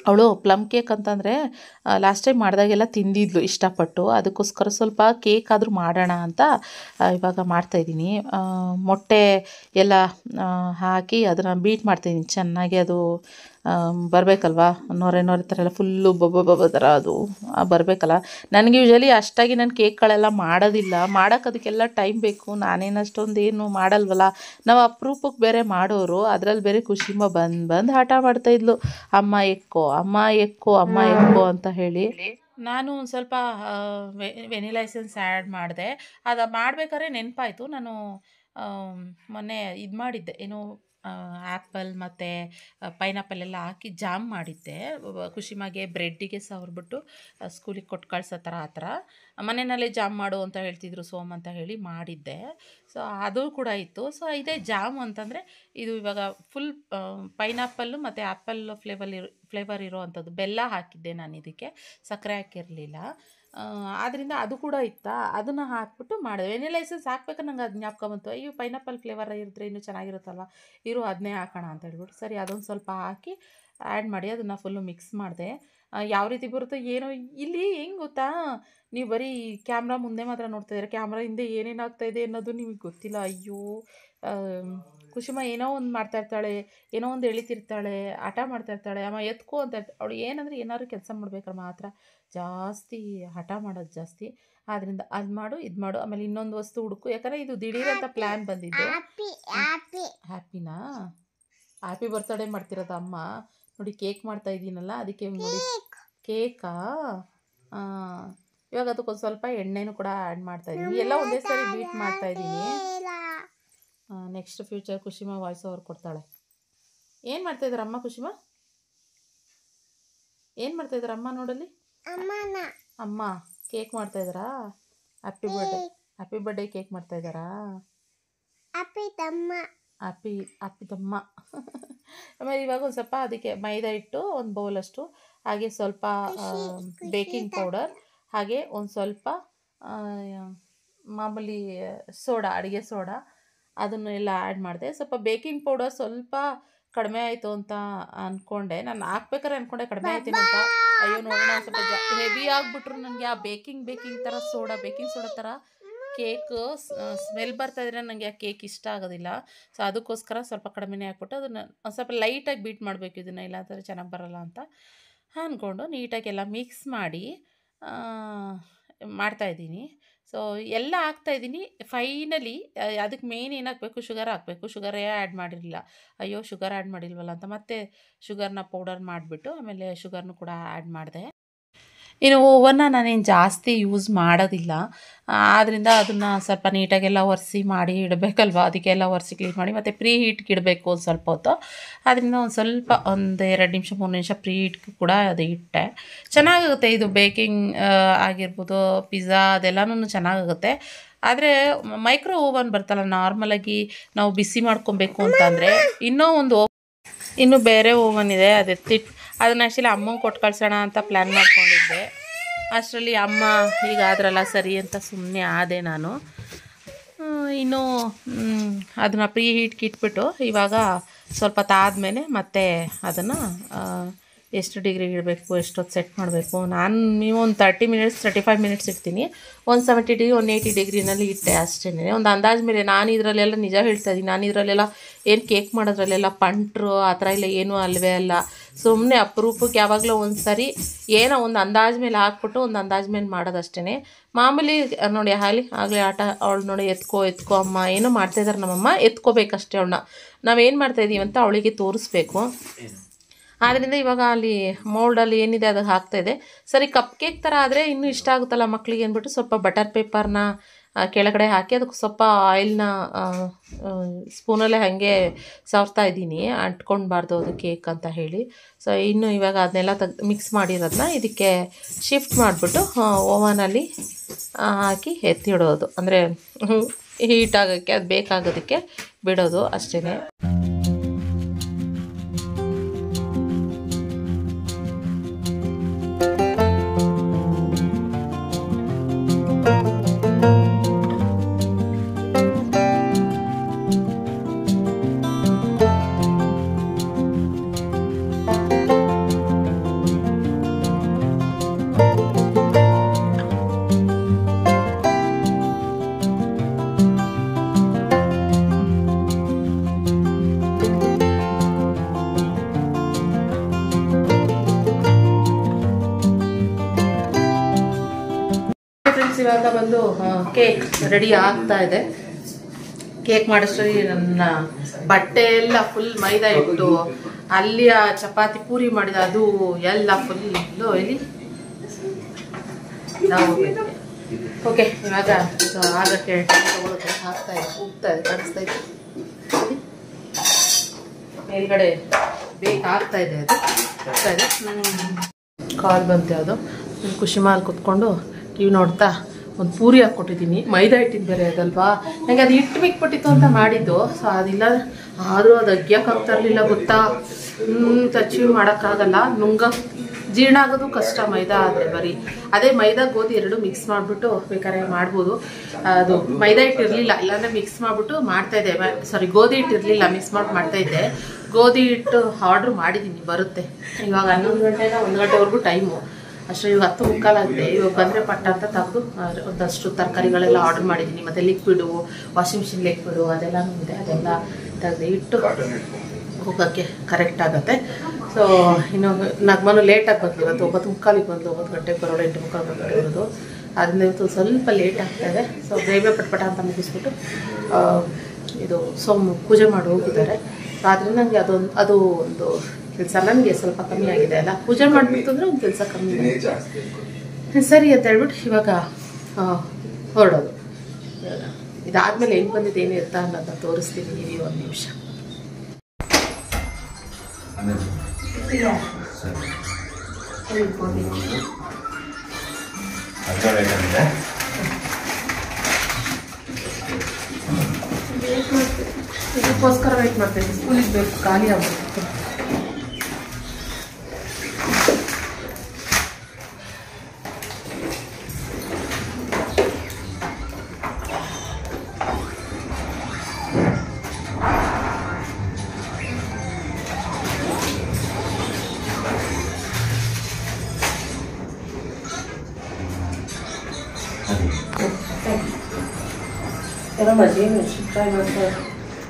ಅವಳು ಪ್ಲಮ್ ಕೇಕ್ ಅಂತಂದರೆ ಲಾಸ್ಟ್ ಟೈಮ್ ಮಾಡಿದಾಗೆಲ್ಲ ತಿಂದಿದ್ಲು ಇಷ್ಟಪಟ್ಟು, ಅದಕ್ಕೋಸ್ಕರ ಸ್ವಲ್ಪ ಕೇಕ್ ಆದರೂ ಮಾಡೋಣ ಅಂತ ಇವಾಗ ಮಾಡ್ತಾಯಿದ್ದೀನಿ. ಮೊಟ್ಟೆ ಎಲ್ಲ ಹಾಕಿ ಅದನ್ನು ಬೀಟ್ ಮಾಡ್ತಾಯಿದ್ದೀನಿ ಚೆನ್ನಾಗಿ. ಅದು ಬರಬೇಕಲ್ವ, ನೊರೆ ಥರ ಎಲ್ಲ ಫುಲ್ಲು ಬೊಬ್ಬ ಥರ ಅದು ಬರಬೇಕಲ್ಲ. ನನಗೆ ಯೂಶ್ವಲಿ ಅಷ್ಟಾಗಿ ನಾನು ಕೇಕ್ಗಳೆಲ್ಲ ಮಾಡೋದಿಲ್ಲ, ಮಾಡೋಕ್ಕೆ ಅದಕ್ಕೆಲ್ಲ ಟೈಮ್ ಬೇಕು. ನಾನೇನು ಅಷ್ಟೊಂದೇನು ಮಾಡಲ್ವಲ್ಲ, ನಾವು ಅಪರೂಪಕ್ಕೆ ಬೇರೆ ಮಾಡೋರು, ಅದರಲ್ಲಿ ಬೇರೆ ಖುಷಿಮ ಬಂದು ಹಠ ಮಾಡ್ತಾಯಿದ್ಲು, ಅಮ್ಮ ಎಕ್ಕೋ ಅಂತ ಹೇಳಿ. ನಾನು ಒಂದು ಸ್ವಲ್ಪ ವೆನಿಲಾ ಎಸೆನ್ಸ್ ಆ್ಯಡ್ ಮಾಡಿದೆ. ಅದು ಮಾಡ್ಬೇಕಾದ್ರೆ ನೆನಪಾಯಿತು, ನಾನು ಮೊನ್ನೆ ಇದು ಮಾಡಿದ್ದೆ, ಏನು ಆ್ಯಪಲ್ ಮತ್ತು ಪೈನಾಪಲ್ ಎಲ್ಲ ಹಾಕಿ ಜಾಮ್ ಮಾಡಿದ್ದೆ. ಖುಷಿಮಾಗೆ ಬ್ರೆಡ್ಡಿಗೆ ಸವರ್ಬಿಟ್ಟು ಸ್ಕೂಲಿಗೆ ಕೊಟ್ಟು ಕಳ್ಸೋ ಥರ ಆ ಥರ ಮನೆಯಲ್ಲೇ ಜಾಮ್ ಮಾಡು ಅಂತ ಹೇಳ್ತಿದ್ರು ಸೋಮ್ ಅಂತ ಹೇಳಿ ಮಾಡಿದ್ದೆ. ಸೊ ಅದು ಕೂಡ ಇತ್ತು. ಸೊ ಇದೇ ಜಾಮ್ ಅಂತಂದರೆ ಇದು ಇವಾಗ ಫುಲ್ ಪೈನಾಪಲ್ಲು ಮತ್ತು ಆ್ಯಪಲ್ ಫ್ಲೇವರ್ ಇರೋ ಅಂಥದ್ದು, ಬೆಲ್ಲ ಹಾಕಿದ್ದೆ ನಾನು, ಇದಕ್ಕೆ ಸಕ್ಕರೆ ಹಾಕಿರಲಿಲ್ಲ. ಆದ್ದರಿಂದ ಅದು ಕೂಡ ಇತ್ತು, ಅದನ್ನು ಹಾಕ್ಬಿಟ್ಟು ಮಾಡಿದೆ. ವೆನಿಲಾ ಎಸೆನ್ಸ್ ಹಾಕ್ಬೇಕಾದ್ರೆ ನಂಗೆ ಅದು ಜ್ಞಾಪಕ ಬಂತು, ಅಯ್ಯೋ ಪೈನಾಪಲ್ ಫ್ಲೇವರ್ ಇದ್ದರೆ ಇನ್ನೂ ಚೆನ್ನಾಗಿರುತ್ತಲ್ವ, ಅದನ್ನೇ ಹಾಕೋಣ ಅಂತ ಹೇಳ್ಬಿಟ್ಟು ಸರಿ ಅದೊಂದು ಸ್ವಲ್ಪ ಹಾಕಿ ಆ್ಯಡ್ ಮಾಡಿ ಅದನ್ನು ಫುಲ್ಲು ಮಿಕ್ಸ್ ಮಾಡಿದೆ. ಯಾವ ರೀತಿ ಬರುತ್ತೋ ಏನೋ. ಇಲ್ಲಿ ಹೆಂಗೆ ಗೊತ್ತಾ, ನೀವು ಬರೀ ಕ್ಯಾಮ್ರಾ ಮುಂದೆ ಮಾತ್ರ ನೋಡ್ತಾ ಇದ್ದೀರಾ, ಕ್ಯಾಮ್ರಾ ಹಿಂದೆ ಏನೇನು ಆಗ್ತಾಯಿದೆ ಅನ್ನೋದು ನಿಮಗೆ ಗೊತ್ತಿಲ್ಲ. ಅಯ್ಯೋ ಖುಷಿಮ ಏನೋ ಒಂದು ಮಾಡ್ತಾಯಿರ್ತಾಳೆ, ಏನೋ ಒಂದು ಎಳಿತಿರ್ತಾಳೆ, ಹಠ ಮಾಡ್ತಾಯಿರ್ತಾಳೆ, ಅಮ್ಮ ಎತ್ಕೋ ಅಂತ ಅವಳು. ಏನಂದರೆ ಏನಾದ್ರು ಕೆಲಸ ಮಾಡ್ಬೇಕಾದ್ರೆ ಮಾತ್ರ ಜಾಸ್ತಿ ಹಠ ಮಾಡೋದು ಜಾಸ್ತಿ. ಆದ್ದರಿಂದ ಅದು ಮಾಡು ಇದು ಮಾಡು, ಆಮೇಲೆ ಇನ್ನೊಂದು ವಸ್ತು ಹುಡುಕು, ಯಾಕಂದರೆ ಇದು ದಿಢೀರಂತ ಪ್ಲ್ಯಾನ್ ಬಂದಿದ್ದು. ಹ್ಯಾಪಿನಾ ಹ್ಯಾಪಿ ಬರ್ತಡೇ ಮಾಡ್ತಿರೋದು ಅಮ್ಮ ನೋಡಿ, ಕೇಕ್ ಮಾಡ್ತಾ ಇದ್ದೀನಲ್ಲ ಅದಕ್ಕೆ ನೋಡಿ. ಕೇಕಾ? ಇವಾಗ ಅದಕ್ಕೊಂದು ಸ್ವಲ್ಪ ಎಣ್ಣೆನೂ ಕೂಡ ಆ್ಯಡ್ ಮಾಡ್ತಾಯಿದ್ದೀನಿ, ಎಲ್ಲ ಒಂದೇ ಸಾರಿ ಬೀಟ್ ಮಾಡ್ತಾಯಿದ್ದೀನಿ. ನೆಕ್ಸ್ಟ್ ಫ್ಯೂಚರ್ ಖುಷಿಮಾ ವಾಯ್ಸ್ ಓವರ್ ಕೊಡ್ತಾಳೆ. ಏನು ಮಾಡ್ತಾಯಿದ್ದಾರೆ ಅಮ್ಮ? ಖುಷಿಮಾ ಏನು ಮಾಡ್ತಾಯಿದ್ದಾರೆ ಅಮ್ಮ? ನೋಡಲ್ಲಿ ಅಮ್ಮ ಕೇಕ್ ಮಾಡ್ತಾಯಿದ್ದಾರಾ? ಹ್ಯಾಪಿ ಬರ್ಡೇ ಕೇಕ್ ಮಾಡ್ತಾಯಿದ್ದಾರಾ? ಹ್ಯಾಪಿ ತಮ್ಮ ಆಮೇಲೆ ಇವಾಗ ಒಂದು ಸ್ವಲ್ಪ ಅದಕ್ಕೆ ಮೈದಾ ಹಿಟ್ಟು ಒಂದು ಬೌಲಷ್ಟು, ಹಾಗೆ ಸ್ವಲ್ಪ ಬೇಕಿಂಗ್ ಪೌಡರ್, ಹಾಗೆ ಒಂದು ಸ್ವಲ್ಪ ಮಾಮೂಲಿ ಸೋಡಾ, ಅಡುಗೆ ಸೋಡಾ, ಅದನ್ನು ಎಲ್ಲ ಆ್ಯಡ್ ಮಾಡಿದೆ. ಸ್ವಲ್ಪ ಬೇಕಿಂಗ್ ಪೌಡರ್ ಸ್ವಲ್ಪ ಕಡಿಮೆ ಆಯಿತು ಅಂತ ಅಂದ್ಕೊಂಡೆ, ನಾನು ಹಾಕ್ಬೇಕಾದ್ರೆ ಅಂದ್ಕೊಂಡೆ ಕಡಿಮೆ ಆಯ್ತೀನಿ ಅಂತ. ಅಯ್ಯೋ ನೋಡೋಣ, ಸ್ವಲ್ಪ ಹೆವಿ ಆಗಿಬಿಟ್ರು ನನಗೆ ಆ ಬೇಕಿಂಗ್ ಥರ ಬೇಕಿಂಗ್ ಸೋಡಾ ಥರ ಕೇಕು ಸ್ಮೆಲ್ ಬರ್ತಾಯಿದ್ರೆ ನನಗೆ ಆ ಕೇಕ್ ಇಷ್ಟ ಆಗೋದಿಲ್ಲ. ಸೊ ಅದಕ್ಕೋಸ್ಕರ ಸ್ವಲ್ಪ ಕಡಿಮೆನೇ ಹಾಕ್ಬಿಟ್ಟು ಅದನ್ನು ಒಂದು ಸ್ವಲ್ಪ ಲೈಟಾಗಿ ಬೀಟ್ ಮಾಡಬೇಕು ಇದನ್ನು, ಇಲ್ಲಾಂದರೆ ಚೆನ್ನಾಗಿ ಬರೋಲ್ಲ ಅಂತ ಅಂದ್ಕೊಂಡು ನೀಟಾಗಿ ಎಲ್ಲ ಮಿಕ್ಸ್ ಮಾಡಿ ಮಾಡ್ತಾಯಿದ್ದೀನಿ. ಸೊ ಎಲ್ಲ ಹಾಕ್ತಾಯಿದ್ದೀನಿ. ಫೈನಲಿ ಅದಕ್ಕೆ ಮೇನ್ ಏನು ಹಾಕಬೇಕು, ಶುಗರ್ ಹಾಕಬೇಕು. ಶುಗರೇ ಆ್ಯಡ್ ಮಾಡಿರಲಿಲ್ಲ, ಅಯ್ಯೋ ಶುಗರ್ ಆ್ಯಡ್ ಮಾಡಿಲ್ವಲ್ಲ ಅಂತ ಮತ್ತೆ ಶುಗರ್ನ ಪೌಡರ್ ಮಾಡಿಬಿಟ್ಟು ಆಮೇಲೆ ಶುಗರ್ನು ಕೂಡ ಆ್ಯಡ್ ಮಾಡಿದೆ. ಇನ್ನು ಓವನ್ನ ನಾನೇನು ಜಾಸ್ತಿ ಯೂಸ್ ಮಾಡೋದಿಲ್ಲ, ಆದ್ದರಿಂದ ಅದನ್ನು ಸ್ವಲ್ಪ ನೀಟಾಗೆಲ್ಲ ಒರೆಸಿ ಮಾಡಿ ಇಡಬೇಕಲ್ವ, ಅದಕ್ಕೆಲ್ಲ ಒರೆಸಿ ಕ್ಲೀನ್ ಮಾಡಿ ಮತ್ತು ಪ್ರೀ ಹೀಟ್ಗೆ ಇಡಬೇಕು ಒಂದು ಸ್ವಲ್ಪ ಹೊತ್ತು. ಅದರಿಂದ ಒಂದು ಸ್ವಲ್ಪ 1-2 ನಿಮಿಷ 3 ನಿಮಿಷ ಪ್ರೀ ಹೀಟ್ಗೆ ಕೂಡ ಅದು ಇಟ್ಟೆ. ಚೆನ್ನಾಗಾಗುತ್ತೆ ಇದು ಬೇಕಿಂಗ್ ಆಗಿರ್ಬೋದು, ಪಿಜ್ಜಾ ಅದೆಲ್ಲನೂ ಚೆನ್ನಾಗಾಗುತ್ತೆ. ಆದರೆ ಮೈಕ್ರೋ ಓವನ್ ಬರ್ತಲ್ಲ, ನಾರ್ಮಲಾಗಿ ನಾವು ಬಿಸಿ ಮಾಡ್ಕೊಬೇಕು ಅಂತಂದರೆ ಇನ್ನೂ ಬೇರೆ ಓವನ್ ಇದೆ, ಅದನ್ನು ಆ್ಯಕ್ಚುಲಿ ಅಮ್ಮಂಗೆ ಕೊಟ್ಟು ಕಳ್ಸೋಣ ಅಂತ ಪ್ಲ್ಯಾನ್ ಮಾಡ್ಕೊಂಡಿದ್ದೆ. ಅಷ್ಟರಲ್ಲಿ ಅಮ್ಮ ಹೀಗಾದ್ರಲ್ಲ ಸರಿ ಅಂತ ಸುಮ್ಮನೆ ಆದೆ ನಾನು. ಇನ್ನು ಅದನ್ನು ಪ್ರೀ ಹೀಟ್ಗೆ ಇಟ್ಬಿಟ್ಟು ಇವಾಗ ಸ್ವಲ್ಪ ತಾದ್ಮೇಲೆ ಮತ್ತೆ ಅದನ್ನು ಎಷ್ಟು ಡಿಗ್ರಿಗೆ ಇಡಬೇಕು, ಎಷ್ಟೊತ್ತು ಸೆಟ್ ಮಾಡಬೇಕು. ನಾನು ನೀವು ಒಂದು 30 ಮಿನಿಟ್ಸ್ 35 ಮಿನಿಟ್ಸ್ ಇಡ್ತೀನಿ. 170 ಡಿಗ್ರಿ 180 ಡಿಗ್ರಿನಲ್ಲಿ ಇಟ್ಟೆ ಅಷ್ಟೇ. ಒಂದು ಅಂದಾಜು ಮೇಲೆ ನಾನು ಇದರಲ್ಲೆಲ್ಲ ನಿಜ ಹೇಳ್ತಾ ಇದ್ದೀನಿ, ನಾನು ಇದರಲ್ಲೆಲ್ಲ ಏನು ಕೇಕ್ ಮಾಡೋದ್ರಲ್ಲೆಲ್ಲ ಪಂಟ್ರು ಆ ಥರ ಎಲ್ಲ ಏನೂ ಅಲ್ಲವೇ ಅಲ್ಲ. ಸುಮ್ಮನೆ ಅಪರೂಪಕ್ಕೆ ಯಾವಾಗಲೂ ಒಂದು ಸರಿ ಏನೋ ಒಂದು ಅಂದಾಜು ಮೇಲೆ ಹಾಕ್ಬಿಟ್ಟು ಒಂದು ಅಂದಾಜು ಮೇಲೆ ಮಾಡೋದಷ್ಟೇ. ಮಾಮೂಲಿ ನೋಡಿ ಆಗಲೇ ಆಟ ಅವಳು ನೋಡಿ ಎತ್ಕೋ ಅಮ್ಮ ಏನೋ ಮಾಡ್ತಾಯಿದ್ದಾರೆ ನಮ್ಮಮ್ಮ, ಎತ್ಕೋಬೇಕಷ್ಟೇ ಅವಳನ್ನ. ನಾವೇನು ಮಾಡ್ತಾಯಿದ್ದೀವಿ ಅಂತ ಅವಳಿಗೆ ತೋರಿಸ್ಬೇಕು. ಆದ್ದರಿಂದ ಇವಾಗ ಅಲ್ಲಿ ಮೋಲ್ಡಲ್ಲಿ ಏನಿದೆ ಅದಕ್ಕೆ ಹಾಕ್ತಾಯಿದೆ. ಸರಿ ಕಪ್ ಕೇಕ್ ಥರ ಆದರೆ ಇನ್ನೂ ಇಷ್ಟ ಆಗುತ್ತಲ್ಲ ಮಕ್ಕಳಿಗೆ ಅಂದ್ಬಿಟ್ಟು ಸ್ವಲ್ಪ ಬಟರ್ ಪೇಪರ್ನ ಕೆಳಗಡೆ ಹಾಕಿ ಅದಕ್ಕೆ ಸ್ವಲ್ಪ ಆಯಿಲ್ನ ಸ್ಪೂನಲ್ಲೇ ಹಾಗೆ ಸವರ್ತಾ ಇದ್ದೀನಿ, ಅಂಟ್ಕೊಳ್ಬಾರ್ದು ಅದು ಕೇಕ್ ಅಂತ ಹೇಳಿ. ಸೊ ಇನ್ನು ಇವಾಗ ಅದನ್ನೆಲ್ಲ ಮಿಕ್ಸ್ ಮಾಡಿರೋದನ್ನ ಇದಕ್ಕೆ ಶಿಫ್ಟ್ ಮಾಡಿಬಿಟ್ಟು ಓವನಲ್ಲಿ ಹಾಕಿ ಎತ್ತಿಡೋದು, ಅಂದರೆ ಹೀಟ್ ಆಗೋಕ್ಕೆ ಅದು ಬೇಕಾಗೋದಕ್ಕೆ ಬಿಡೋದು ಅಷ್ಟೇ. ಇವಾಗ ಬಂದು ಕೇಕ್ ರೆಡಿ ಆಗ್ತಾ ಇದೆ. ಕೇಕ್ ಮಾಡೋಷ್ಟರಲ್ಲಿ ನನ್ನ ಬಟ್ಟೆ ಎಲ್ಲ ಫುಲ್ ಮೈದಾ ಇಟ್ಟು ಅಲ್ಲಿಯ ಚಪಾತಿ ಪೂರಿ ಮಾಡಿದ ಅದು ಎಲ್ಲ ಫುಲ್ ಇಲ್ಲಿ ನಾವು ಓಕೆ. ಇವಾಗ ಆಗಕ್ಕೆ ತಗೊಳ್ಳೋದು ಹಾಕ್ತಾ ಇದೆ, ಹೋಗ್ತಾ ಇದೆ, ಕಾಣಿಸ್ತಾ ಇದೆ ಮೇಲ್ಗಡೆ ಬೇಕಾಗ್ತಾ ಇದೆ. ಅದು ಆಗ್ತಾ ಇದೆ. ಕಾಲ್ ಬಂತು ಅದು. ಖುಷಿ ಮಾಲ್ ಕುತ್ಕೊಂಡು ಟಿವಿ ನೋಡ್ತಾ ಒಂದು ಪೂರಿ ಹಾಕ್ಕೊಟ್ಟಿದ್ದೀನಿ. ಮೈದಾ ಹಿಟ್ಟಿದ್ದು ಬೇರೆ ಅದಲ್ವಾ, ನನಗೆ ಅದು ಹಿಟ್ಟು ಬಿಟ್ಬಿಟ್ಟಿತ್ತು ಅಂತ ಮಾಡಿದ್ದು. ಸೊ ಅದಿಲ್ಲ ಆದರೂ ಅದು ಅಗ್ಯಕ್ಕೆ ಇರಲಿಲ್ಲ ಗೊತ್ತಾ. ಅಚೀವ್ ಮಾಡೋಕ್ಕಾಗಲ್ಲ, ಜೀರ್ಣ ಆಗೋದು ಕಷ್ಟ ಮೈದಾ ಆದರೆ. ಬರೀ ಅದೇ ಮೈದಾ ಗೋಧಿ ಎರಡು ಮಿಕ್ಸ್ ಮಾಡಿಬಿಟ್ಟು ಬೇಕಾದ್ರೆ ಮಾಡ್ಬೋದು. ಅದು ಮೈದಾ ಹಿಟ್ಟು ಇರಲಿಲ್ಲ, ಇಲ್ಲಾಂದರೆ ಮಿಕ್ಸ್ ಮಾಡಿಬಿಟ್ಟು ಮಾಡ್ತಾಯಿದ್ದೆ. ಸಾರಿ ಗೋಧಿ ಹಿಟ್ಟು ಇರಲಿಲ್ಲ, ಮಿಕ್ಸ್ ಮಾಡಿ ಮಾಡ್ತಾಯಿದ್ದೆ. ಗೋಧಿ ಹಿಟ್ಟು ಆರ್ಡ್ರ್ ಮಾಡಿದ್ದೀನಿ, ಬರುತ್ತೆ. ಇವಾಗ 11 ಗಂಟೆನ 1 ಗಂಟೆವರೆಗೂ ಟೈಮು ಅಷ್ಟು. ಇವಾಗ 10:15 ಆಗಿದೆ. ಇವಾಗ ಬಂದರೆ ಪಟ್ಟ ಅಂತ ತೆಗೆದು ಒಂದಷ್ಟು ತರಕಾರಿಗಳೆಲ್ಲ ಆರ್ಡರ್ ಮಾಡಿದ್ದೀನಿ. ಮತ್ತು ಲಿಕ್ವಿಡು, ವಾಷಿಂಗ್ ಮಿಷಿನ್ ಲಿಕ್ವಿಡು ಅದೆಲ್ಲನೂ ಇದೆ. ಅದೆಲ್ಲ ತೆಗೆದು ಇಟ್ಟು ಹೋಗೋಕ್ಕೆ ಕರೆಕ್ಟ್ ಆಗುತ್ತೆ. ಸೊ ಇನ್ನು ನಗ್ಮನು ಲೇಟಾಗಿ ಬಂದು ಇವತ್ತು 9:15 ಬಂದು 9 ಗಂಟೆಗೆ ಬರೋಳು, 8:45 ಬರೋದು. ಅದರಿಂದ ಇವತ್ತು ಸ್ವಲ್ಪ ಲೇಟ್ ಆಗ್ತಾಯಿದೆ. ಸೊ ಬೇಗ ಪಟ್ಪಟ ಅಂತ ಮುಗಿಸ್ಬಿಟ್ಟು ಇದು ಪೂಜೆ ಮಾಡಿ ಹೋಗಿದ್ದಾರೆ. ಸೊ ಆದ್ದರಿಂದ ನನಗೆ ಅದು ಒಂದು ಕೆಲಸ ನನಗೆ ಸ್ವಲ್ಪ ಕಮ್ಮಿ ಆಗಿದೆ ಅಲ್ಲ. ಪೂಜೆ ಮಾಡಿಬಿಟ್ಟು ಅಂದರೆ ಒಂದು ಕೆಲಸ ಕಮ್ಮಿ ಇದೆ. ಸರಿ ಅಂತ ಹೇಳ್ಬಿಟ್ಟು ಇವಾಗ ಹೊರಡೋದು. ಇದಾದಮೇಲೆ ಹೆಂಗೆ ಬಂದಿದ್ದು ಏನು ಇರ್ತಾ ಅನ್ನೋದನ್ನ ತೋರಿಸ್ತೀನಿ. ನೀವು ಒಂದು ನಿಮಿಷ. ಇದಕ್ಕೋಸ್ಕರ ವೆಯ್ಟ್ ಮಾಡ್ತೀನಿ. ಸ್ಕೂಲಿಗೆ ಬೇಕು, ಖಾಲಿ ಆಗ್ಬಿಟ್ಟು.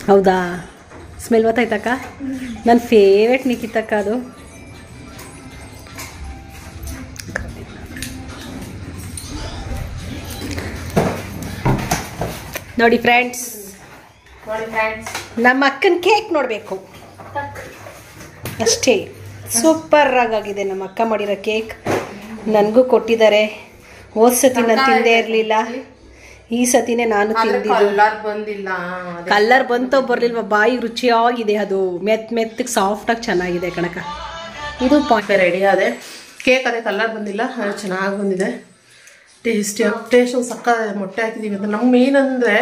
ಹೌದಾ, ಸ್ಮೆಲ್ ಗೊತ್ತಾಯ್ತಕ್ಕ. ನನ್ನ ಫೇವ್ರೇಟ್ ನಿಖಿತಕ್ಕ ಅದು. ನೋಡಿ ಫ್ರೆಂಡ್ಸ್, ನಮ್ಮ ಅಕ್ಕನ ಕೇಕ್ ನೋಡಬೇಕು ಅಷ್ಟೇ. ಸೂಪರ್ ಆಗಿದೆ ನಮ್ಮ ಅಕ್ಕ ಮಾಡಿರೋ ಕೇಕ್. ನನಗೂ ಕೊಟ್ಟಿದ್ದಾರೆ. ಹೋದ ಸತಿ ನಾನು ತಿಂದೇ ಇರಲಿಲ್ಲ, ಈ ಸತಿನೇ ನಾನು ತಿಂದಿದ್ದು. ಕಲರ್ ಬಂತೋ ಬರ್ಲಿಲ್ವ, ಬಾಯಿಗೆ ರುಚಿಯಾಗಿದೆ. ಅದು ಮೆತ್ತಗೆ ಸಾಫ್ಟಾಗಿ ಚೆನ್ನಾಗಿದೆ ಕಣಕ. ಇದು ರೆಡಿ ಆದೆ. ಕೇಕ್ ಅದೇ ಕಲರ್ ಬಂದಿಲ್ಲ, ಚೆನ್ನಾಗಿ ಬಂದಿದೆ. ಟೇಸ್ಟು ಸಕ್ಕ. ಮೊಟ್ಟೆ ಹಾಕಿದ್ದೀವಿ ಅಂತ ನಮ್ಮ ಏನಂದರೆ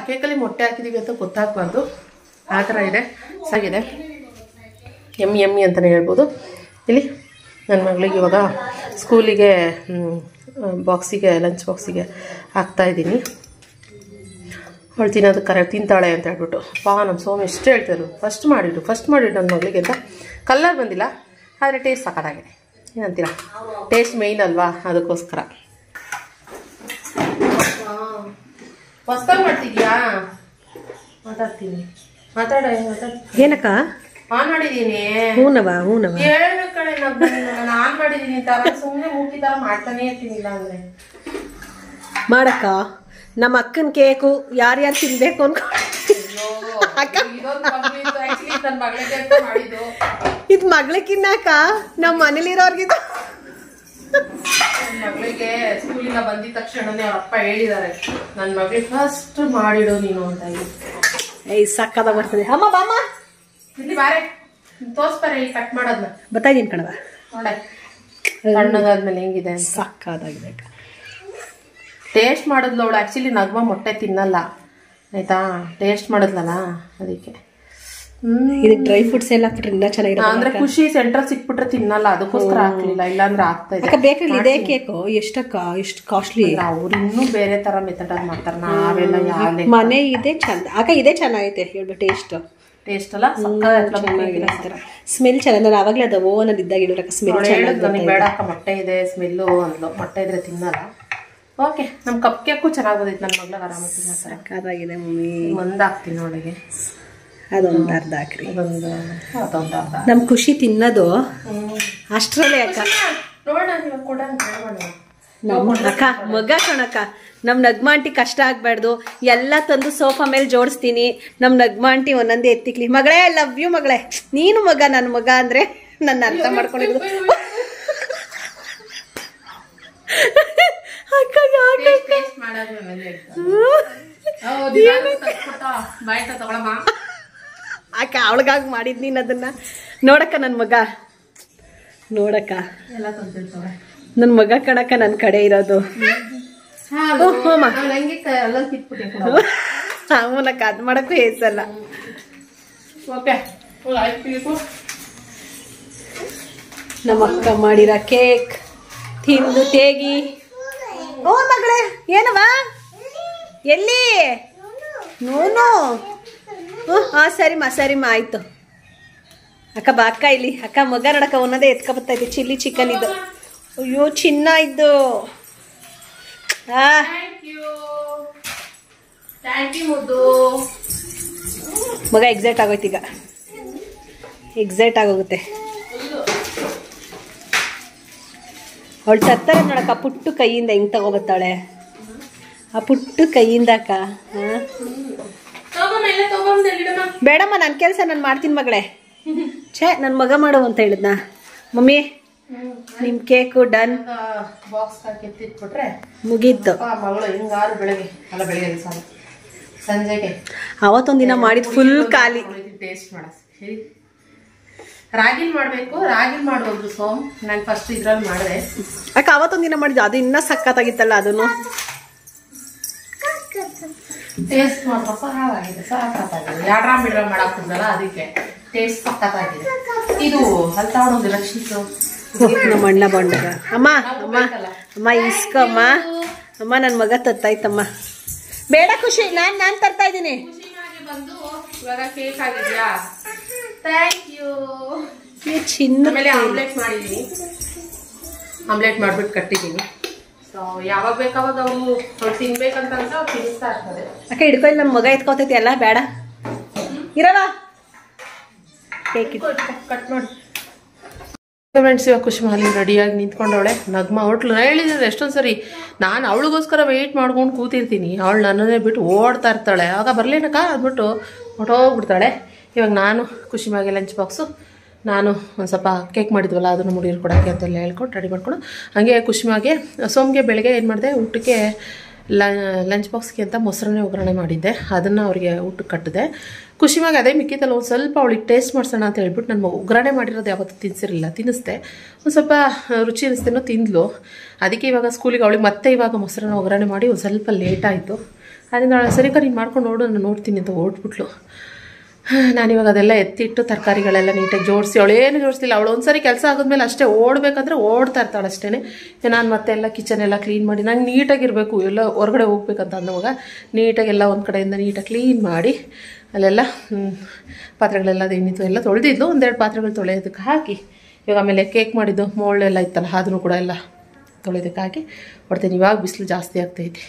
ಕೇಕಲ್ಲಿ ಮೊಟ್ಟೆ ಹಾಕಿದ್ದೀವಿ ಅಂತ ಗೊತ್ತಾಗಬಾರ್ದು. ಆ ಥರ ಇದೆ, ಸಾಗಿದೆ. ಎಮ್ಮಿ ಅಂತಲೇ ಹೇಳ್ಬೋದು. ಇಲ್ಲಿ ನನ್ನ ಮಗಳಿಗೆ ಇವಾಗ ಸ್ಕೂಲಿಗೆ ಬಾಕ್ಸಿಗೆ, ಲಂಚ್ ಬಾಕ್ಸಿಗೆ ಹಾಕ್ತಾಯಿದ್ದೀನಿ. ಅವಳು ತಿನ್ನೋದು ಕರೆಕ್ಟ್ ತಿಂತಾಳೆ ಅಂತ ಹೇಳ್ಬಿಟ್ಟು. ನಮ್ಮ ಸೋಮ ಎಷ್ಟು ಹೇಳ್ತಾರೆ, ಫಸ್ಟ್ ಮಾಡಿಡು ನನ್ನ ಮಗಳಿಗೆ ಅಂತ. ಕಲರ್ ಬಂದಿಲ್ಲ, ಆದರೆ ಟೇಸ್ಟ್ ಸಕ್ಕತ್ತಾಗಿದೆ. ಏನಂತೀರಾ? ಟೇಸ್ಟ್ ಮೇಯ್ನ್ ಅಲ್ವಾ, ಅದಕ್ಕೋಸ್ಕರ. ಹೊಸ್ದಾಗಿ ಮಾಡ್ತಿದ್ಯಾ? ಮಾತಾಡ್ತೀನಿ, ಮಾತಾಡ. ಏನಕ್ಕ ಆನ್ ಮಾಡಿದೀನಿ. ಹೂನವ ಹೇಳ್ಬೇಕು ಕಡೆ, ನಾನು ಆನ್ ಮಾಡಿದೀನಿ ತರ ಸುಮ್ಮನೆ ಮೂಕಿ ತರ ಮಾಡ್ತಾನೆ ಇರ್ತೀನಿ. ಇಲ್ಲ ಅಂದ್ರೆ ಮಾಡಕ್ಕ ನಮ್ಮ ಅಕ್ಕನ ಕೇಕು ಯಾರ್ಯಾರು ತಿನ್ಬೇಕು ಅನ್ಕೊಂಡು ಇದು ಮಗಳಿಗಿನ್ನಕ ನಮ್ಮ ಮನೇಲಿರೋರ್ಗಿದ್ದು. ಮಗಳಿಗೆ ಸ್ಕೂಲಿಂದ ಬಂದಿದ ತಕ್ಷಣನೇ ಅವ್ರ ಅಪ್ಪ ಹೇಳಿದ್ದಾರೆ, ನನ್ನ ಮಗಳಿಗೆ ಫಸ್ಟ್ ಮಾಡಿಡು ನೀನು ಅಂತ. ಸಕ್ಕದ ಬರ್ತದೆ. ಅಮ್ಮ ಬಾಮ್ಮ ಇಲ್ಲಿ ಬಾರೆ, ತೋರ್ಸ್ಬಾರೆ ಈ ಕಟ್ ಮಾಡೋದನ್ನ. ಬರ್ತಾ ಇದೀನಿ ಕಣವ. ನೋಡ ತಣ್ಣಗಾದ್ಮೇಲೆ ಹೆಂಗಿದೆ. ಸಕ್ಕದಾಗಿದೆ. ಟೇಸ್ಟ್ ಮಾಡಿದ್ಲು ಅವಳು. ಆ್ಯಕ್ಚುಲಿ ನಗ್ಮ ಮೊಟ್ಟೆ ತಿನ್ನಲ್ಲ ಆಯ್ತಾ, ಟೇಸ್ಟ್ ಮಾಡಿದ್ಲಲ್ಲ ಅದಕ್ಕೆ. ಇದಕ್ಕೆ ಡ್ರೈ ಫ್ರೂಟ್ಸ್ ಎಲ್ಲ ಹಾಕ್ಬಿಟ್ರೆ ಇನ್ನೂ ಚೆನ್ನಾಗಿರುತ್ತೆ. ಅಂದ್ರೆ ಖುಷಿ ಸೆಂಟ್ರಲ್ ಸಿಕ್ಬಿಟ್ರೆ ತಿನ್ನಲ್ಲ, ಅದಕ್ಕೋಸ್ಕರ ಹಾಕ್ಲಿಲ್ಲ. ಇಲ್ಲಾಂದ್ರೆ ಆಗ್ತಾ ಇದೆ. ಬೇಕಲ್ಲಿ ಇದೇ ಕೇಕು ಎಷ್ಟಕ್ಕ ಇಷ್ಟು ಕಾಸ್ಟ್ಲಿ. ಅವ್ರು ಇನ್ನೂ ಬೇರೆ ತರ ಮೆಥಡ್ ಆಗಿ ಮಾಡ್ತಾರೆ. ನಾವೆಲ್ಲ ಯಾವ ಮನೆ ಇದೆ ಚಂದ ಅಕ್ಕ, ಇದೇ ಚೆನ್ನಾಗೈತೆ ಹೇಳ್ಬಿಟ್ಟು. ಟೇಸ್ಟ್ ಅಲ್ಲ ಚೆನ್ನಾಗಿರುತ್ತೆ. ಸ್ಮೆಲ್ ಚೆನ್ನಾಗಿ. ನಾನು ಆವಾಗಲೇ ಅದು ಓವನಲ್ಲಿ ಇದ್ದಾಗ ಇಡೋರಕ್ಕ ಸ್ಮೆಲ್ ನನಗೆ ಬೇಡ ಅಕ್ಕ ಮೊಟ್ಟೆ ಇದೆ ಸ್ಮೆಲ್ಲು ಅಂದ್ಲು. ಮೊಟ್ಟೆ ಇದ್ರೆ ತಿನ್ನಲ್ಲ. ಓಕೆ, ನಮ್ಮ ಕಪ್ ಕೇಕು ಚೆನ್ನಾಗಿ ಬಂದಿತ್ತು. ನನ್ನ ಮಗ್ಳಿಗೆ ಆರಾಮಾಗಿ ತಿನ್ನೋತಾರೆ. ಸಕ್ಕದಾಗಿದೆ ಮಮ್ಮಿ. ಒಂದು ಹಾಕ್ತೀನಿ ಅವಳಿಗೆ, ಅದೊಂದು ಅರ್ಧ ಹಾಕ್ರಿ. ಅದೊಂದು ಅರ್ಧ. ನಮ್ಮ ಖುಷಿ ತಿನ್ನೋದು ಅಷ್ಟರಲ್ಲೇ ಅಕ್ಕ. ನೋಡೋಣ ಕೊಡ ನಮ್ಮ ಅಕ್ಕ ಮಗ ಕಣಕ್ಕ. ನಮ್ಮ ನಗ್ಮ ಆಂಟಿ ಕಷ್ಟ ಆಗ್ಬಾರ್ದು, ಎಲ್ಲ ತಂದು ಸೋಫಾ ಮೇಲೆ ಜೋಡಿಸ್ತೀನಿ. ನಮ್ಮ ನಗ್ಮ ಆಂಟಿ ಒಂದೊಂದೇ ಎತ್ತಿಕ್ಲಿ. ಮಗಳೇ ಲವ್ ಯು ಮಗಳೇ. ನೀನು ಮಗ, ನನ್ನ ಮಗ ಅಂದ್ರೆ ನನ್ನ ಅರ್ಥ ಮಾಡ್ಕೊಂಡಿರೋದು. ಅಕ್ಕ ಅಕ್ಕ ಅವಳಿಗಾಗಿ ಮಾಡಿದ್ ನೀನ್ ಅದನ್ನ. ನೋಡಕ್ಕ ನನ್ನ ಮಗ, ನೋಡಕ್ಕ ನನ್ನ ಮಗ ಕಣಕ್ಕ ನನ್ನ ಕಡೆ ಇರೋದು. ಅವನಕ್ಕ ಅದ್ ಮಾಡಕ್ಕೂ ಹೇಸಲ್ಲ. ನಮ್ಮ ಅಕ್ಕ ಮಾಡಿರೋ ಕೇಕ್ ತಿಂದು ತೇಗಿ. ಓ ಮಗಳೇ ಏನವ ಎಲ್ಲಿ? ನೋನು ಸರಿಮ್ಮ ಆಯ್ತು. ಅಕ್ಕ ಬಾ ಅಕ್ಕ ಇಲ್ಲಿ. ಅಕ್ಕ ಮಗ ನೋಡಕ್ಕ ಒಂದೊಂದೇ ಎತ್ಕ ಬರ್ತಾ ಇದೆ. ಚಿಲ್ಲಿ ಚಿಕನ್ ಇದು. ಅಯ್ಯೋ ಚಿನ್ನ ಇದ್ದು. ಮಗ ಎಕ್ಸೈಟ್ ಆಗೋಯ್ತು ಈಗ. ಎಕ್ಸೈಟ್ ಆಗೋಗುತ್ತೆ. ಅವಳು ತರ್ತಾರೆ ನೋಡಕ್ಕ ಪುಟ್ಟು ಕೈಯಿಂದ ಹೆಂಗ್ ತಗೋಬತ್ತಾಳೆ. ಆ ಪುಟ್ಟು ಕೈಯಿಂದ ಅಕ್ಕ. ಬೇಡಮ್ಮ ನನ್ನ ಕೆಲಸ ನಾನು ಮಾಡ್ತೀನಿ ಮಗಳೇ. ಛೇ ನನ್ನ ಮಗ ಮಾಡು ಅಂತ ಹೇಳಿದ್ನ. ಮಮ್ಮಿ ನಿಮ್ ಕೇಕು ಡನ್. ಬಾಕ್ಸ್ ಹಾಕಿ ಎತ್ತಿಟ್ಬಿಟ್ರೆ ಮುಗೀತು. ಮಗಳು ಹಿಂಗಾರು ಬೆಳಗ್ಗೆ ಅಲ್ಲ ಬೆಳಗ್ಗೆ ಸಂಜೆಗೆ ಅವತ್ತೊಂದಿನ ಮಾಡಿದ್ ಫುಲ್ ಖಾಲಿ. ಟೇಸ್ಟ್ ಮಾಡ ರಾಗಿಲ್ ಮಾಡ್ಬೇಕು. ರಾಗಿಲ್ ಮಾಡೋದು ಸೋಮ್. ನಾನು ಫಸ್ಟ್ ಇದ್ರಲ್ಲಿ ಮಾಡಿದೆ ಅಕ್ಕ. ಅವತ್ತೊಂದಿನ ಮಾಡಿದ್ದು ಅದು ಇನ್ನ ಸಕ್ಕತ್ತಾಗಿತ್ತಲ್ಲ. ಅದನ್ನು ಟೇಸ್ಟ್ ಮಾತ್ರ ಸಹಾಗಿದೆ. ಯಾಡ್ರಾಮ್ ಬಿಡ್ರಾಮ್ ಮಾಡಕ್ ಹೋಗಲ್ಲ, ಅದಕ್ಕೆ ಟೇಸ್ಟ್ ಸಕ್ಕತ್ತಾಗಿದೆ. ಇದು ಅಲ್ಲಿ ತಗೊಂಡು ರಕ್ಷಿತು ನಮ್ಮ ಅಣ್ಣ ಬಂಡಗ. ಅಮ್ಮ ಅಮ್ಮ ಅಮ್ಮ ಇಸ್ಕಮ್ಮ. ಅಮ್ಮ ನನ್ನ ಮಗ ತತ್ತಾಯ್ತಮ್ಮ. ಬೇಡ ಖುಷಿ, ನಾನು ತರ್ತಾ ಇದ್ದೀನಿ. ಬಂದು ಇವಾಗ ಕೇಕ್ ಆಗಿದ್ಯಾ? Thank you. ಚಿನ್ನ ಆಮೇಲೆ ಆಮ್ಲೆಟ್ ಮಾಡಿದ್ದೀನಿ. ಆಮ್ಲೆಟ್ ಮಾಡ್ಬಿಟ್ಟು ಕಟ್ಟಿದ್ದೀನಿ. ಸೊ ಯಾವಾಗ ಬೇಕಾವಾಗ ಅವ್ರು ತಿನ್ಬೇಕಂತ ಅವ್ರು ತಿನ್ನಿಸ್ತಾ ಇರ್ತಾರೆ. ಅಕ್ಕ ಹಿಡ್ಕೊಳ್ಳಿ, ನಮ್ಮ ಮಗ ಎತ್ಕೋತೈತಿ ಎಲ್ಲ. ಬೇಡ ಇರವ ಕೇಕ್ ಕಟ್ ಮಾಡಿ. ಫ್ರೆಂಡ್ಸ್ ಇವಾಗ ಕುಶಮಾಲಿ ರೆಡಿಯಾಗಿ ನಿಂತ್ಕೊಂಡವಳೆ. ನಗ್ಮ ಹೋಟ್ಲು ಹೇಳಿದ್ರೆ ಎಷ್ಟೊಂದು ಸರಿ ನಾನು ಅವಳಿಗೋಸ್ಕರ ವೆಯ್ಟ್ ಮಾಡ್ಕೊಂಡು ಕೂತಿರ್ತೀನಿ. ಅವಳು ನನ್ನನ್ನೇ ಬಿಟ್ಟು ಓಡ್ತಾ ಇರ್ತಾಳೆ. ಆಗ ಬರಲೇನಕ್ಕ ಅಂದ್ಬಿಟ್ಟು ಹೊಟ್ಟೋಗ್ಬಿಡ್ತಾಳೆ. ಇವಾಗ ನಾನು ಕುಶಿಮಾಗೆ ಲಂಚ್ ಬಾಕ್ಸು, ನಾನು ಒಂದು ಸ್ವಲ್ಪ ಕೇಕ್ ಮಾಡಿದ್ವಲ್ಲ ಅದನ್ನು ಮುಡಿರು ಕೊಡೋಕ್ಕೆ ಅಂತೆಲ್ಲ ಹೇಳ್ಕೊಂಡು ರೆಡಿ ಮಾಡ್ಕೊಂಡು, ಹಾಗೆ ಕುಶಿಮಾಗೆ ಸೋಮ್ಗೆ ಬೆಳಗ್ಗೆ ಏನು ಮಾಡಿದೆ ಊಟಕ್ಕೆ ಲಂಚ್ ಬಾಕ್ಸ್ಗೆ ಅಂತ ಮೊಸರನ್ನೇ ಒಗ್ಗರಣೆ ಮಾಡಿದ್ದೆ. ಅದನ್ನು ಅವ್ರಿಗೆ ಊಟಕ್ಕೆ ಕಟ್ಟಿದೆ. ಕುಶಿಮಾಗೆ ಅದೇ ಮಿಕ್ಕಿದ್ದಲ್ಲ ಒಂದು ಸ್ವಲ್ಪ ಅವಳಿಗೆ ಟೇಸ್ಟ್ ಮಾಡ್ಸೋಣ ಅಂತ ಹೇಳ್ಬಿಟ್ಟು ನಾನು ಒಗ್ಗರಣೆ ಮಾಡಿರೋದು ಯಾವತ್ತೂ ತಿನ್ಸಿರಲಿಲ್ಲ, ತಿನ್ನಿಸ್ದೆ. ಒಂದು ಸ್ವಲ್ಪ ರುಚಿ ಅನ್ನಿಸ್ತೇನೋ ತಿಂದ್ಲು. ಅದಕ್ಕೆ ಇವಾಗ ಸ್ಕೂಲಿಗೆ ಅವಳಿಗೆ ಮತ್ತೆ ಇವಾಗ ಮೊಸರನ್ನ ಒಗ್ಗರಣೆ ಮಾಡಿ ಒಂದು ಸ್ವಲ್ಪ ಲೇಟ್ ಆಯಿತು. ಅದರಿಂದ ಸರಿ ನೀನು ಮಾಡ್ಕೊಂಡು ನೋಡು, ನಾನು ನೋಡ್ತೀನಿ ಅಂತ ಓಡ್ಬಿಟ್ಲು. ನಾನಿವಾಗ ಅದೆಲ್ಲ ಎತ್ತಿಟ್ಟು ತರಕಾರಿಗಳೆಲ್ಲ ನೀಟಾಗಿ ಜೋಡಿಸಿ, ಅವಳೇನು ಜೋಡಿಸ್ತಿಲ್ಲ. ಅವಳು ಒಂದು ಸರಿ ಕೆಲಸ ಆಗೋದ್ಮೇಲೆ ಅಷ್ಟೇ ಓಡಬೇಕಂದ್ರೆ ಓಡ್ತಾ ಇರ್ತಾಳೆ ಅಷ್ಟೇ. ನಾನು ಮತ್ತೆ ಎಲ್ಲ ಕಿಚನ್ ಎಲ್ಲ ಕ್ಲೀನ್ ಮಾಡಿ, ನಂಗೆ ನೀಟಾಗಿರಬೇಕು, ಎಲ್ಲ ಹೊರಗಡೆ ಹೋಗ್ಬೇಕಂತ ಅಂದವಾಗ ನೀಟಾಗಿ ಎಲ್ಲ ಒಂದು ಕಡೆಯಿಂದ ನೀಟಾಗಿ ಕ್ಲೀನ್ ಮಾಡಿ ಅಲ್ಲೆಲ್ಲ ಪಾತ್ರೆಗಳೆಲ್ಲ ಏನಿತ್ತು ಎಲ್ಲ ತೊಳೆದಿದ್ಲು. ಒಂದೆರಡು ಪಾತ್ರೆಗಳು ತೊಳೆಯೋದಕ್ಕೆ ಹಾಕಿ ಇವಾಗ ಆಮೇಲೆ ಕೇಕ್ ಮಾಡಿದ್ದು ಮೋಲ್ಡೆಲ್ಲ ಇತ್ತಲ್ಲ ಅದನ್ನು ಕೂಡ ಎಲ್ಲ ತೊಳೆಯೋದಕ್ಕಾಗಿ ಹೊಡ್ತೇನೆ. ಇವಾಗ ಬಿಸಿಲು ಜಾಸ್ತಿ ಆಗ್ತೈತೆ,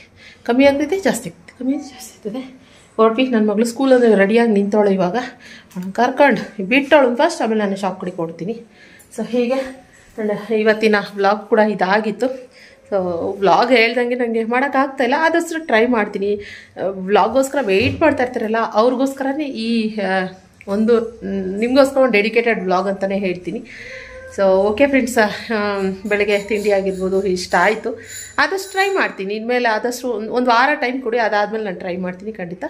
ಕಮ್ಮಿ ಆಗ್ತೈತೆ ಜಾಸ್ತಿ ಆಗ್ತೈತೆ, ಕಮ್ಮಿ ಜಾಸ್ತಿ ಆಗ್ತದೆ. ಹೊರಟ್ವಿ. ನನ್ನ ಮಗಳು ಸ್ಕೂಲಲ್ಲಿ ರೆಡಿಯಾಗಿ ನಿಂತವಳು. ಇವಾಗ ಕರ್ಕೊಂಡು ಬಿಟ್ಟವಳು ಫಸ್ಟ್, ಆಮೇಲೆ ನಾನು ಶಾಪ್ ಕಡೆ ಕೊಡ್ತೀನಿ. ಸೊ ಹೀಗೆ ಇವತ್ತಿನ ವ್ಲಾಗ್ ಕೂಡ ಇದಾಗಿತ್ತು. ಸೊ ವ್ಲಾಗ್ ಹೇಳ್ದಂಗೆ ನನಗೆ ಮಾಡೋಕ್ಕಾಗ್ತಾಯಿಲ್ಲ, ಆದಷ್ಟು ಟ್ರೈ ಮಾಡ್ತೀನಿ. ವ್ಲಾಗೋಸ್ಕರ ವೆಯ್ಟ್ ಮಾಡ್ತಾ ಇರ್ತಾರಲ್ಲ ಅವ್ರಿಗೋಸ್ಕರನೇ ಈ ಒಂದು ನಿಮಗೋಸ್ಕರ ಒಂದು ಡೆಡಿಕೇಟೆಡ್ ವ್ಲಾಗ್ ಅಂತಲೇ ಹೇಳ್ತೀನಿ. ಸೊ ಓಕೆ ಫ್ರೆಂಡ್ಸ್, ಬೆಳಗ್ಗೆ ತಿಂಡಿ ಆಗಿರ್ಬೋದು ಇಷ್ಟ ಆಯಿತು. ಆದಷ್ಟು ಟ್ರೈ ಮಾಡ್ತೀನಿ. ಇನ್ಮೇಲೆ ಆದಷ್ಟು ಒಂದು ವಾರ ಟೈಮ್ ಕೊಡಿ, ಅದಾದಮೇಲೆ ನಾನು ಟ್ರೈ ಮಾಡ್ತೀನಿ ಖಂಡಿತ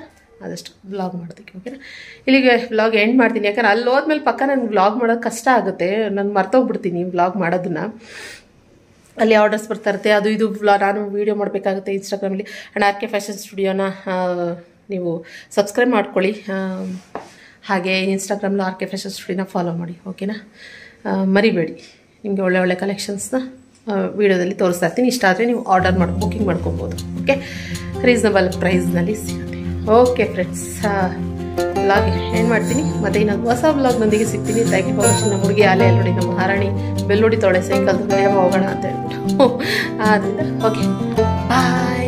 ಆದಷ್ಟು ವ್ಲಾಗ್ ಮಾಡೋದಕ್ಕೆ. ಓಕೆನಾ, ಇಲ್ಲಿಗೆ ವ್ಲಾಗ್ ಎಂಡ್ ಮಾಡ್ತೀನಿ. ಯಾಕಂದ್ರೆ ಅಲ್ಲಿ ಹೋದ್ಮೇಲೆ ಪಕ್ಕ ನನಗೆ ವ್ಲಾಗ್ ಮಾಡೋದು ಕಷ್ಟ ಆಗುತ್ತೆ, ನಾನು ಮರ್ತೋಗ್ಬಿಡ್ತೀನಿ ವ್ಲಾಗ್ ಮಾಡೋದನ್ನು. ಅಲ್ಲಿ ಆರ್ಡರ್ಸ್ ಬರ್ತಾ ಇರುತ್ತೆ, ಅದು ಇದು ನಾನು ವೀಡಿಯೋ ಮಾಡಬೇಕಾಗುತ್ತೆ ಇನ್ಸ್ಟಾಗ್ರಾಮಲ್ಲಿ. ಆ್ಯಂಡ್ ಆರ್ ಕೆ ಫ್ಯಾಷನ್ ಸ್ಟುಡಿಯೋನ ನೀವು ಸಬ್ಸ್ಕ್ರೈಬ್ ಮಾಡ್ಕೊಳ್ಳಿ. ಹಾಗೆ ಇನ್ಸ್ಟಾಗ್ರಾಮಲ್ಲಿ ಆರ್ ಕೆ ಫ್ಯಾಷನ್ ಸ್ಟುಡಿಯೋನ ಫಾಲೋ ಮಾಡಿ. ಓಕೆನಾ, ಮರಿಬೇಡಿ. ನಿಮಗೆ ಒಳ್ಳೆ ಒಳ್ಳೆ ಕಲೆಕ್ಷನ್ಸ್ನ ವೀಡಿಯೋದಲ್ಲಿ ತೋರಿಸ್ತಾ ಇರ್ತೀನಿ. ಇಷ್ಟ ಆದರೆ ನೀವು ಆರ್ಡರ್ ಮಾಡಿ ಬುಕ್ಕಿಂಗ್ ಮಾಡ್ಕೊಬೋದು. ಓಕೆ, ರೀಸನಬಲ್ ಪ್ರೈಸ್ನಲ್ಲಿ ಸಿಗುತ್ತೆ. ಓಕೆ ಫ್ರೆಂಡ್ಸ್, ವ್ಲಾಗ್ ಏನು ಮಾಡ್ತೀನಿ, ಮತ್ತು ಇನ್ನೊಂದು ಹೊಸ ವ್ಲಾಗ್ನೊಂದಿಗೆ ಸಿಗ್ತೀನಿ. Thank you for watching. ನಮ್ಮ ಹುಡುಗಿ ಅಲೆ ನೋಡಿ, ನಮ್ಮ ಹಾರಾಣಿ ಬೆಲ್ಲುಡಿ ತೊಳೆ ಸೈಕಲ್ ಹೋಗೋಣ ಅಂತ ಹೇಳ್ಬಿಟ್ಟು ಆದ್ದರಿಂದ ಓಕೆ ಬಾಯ್.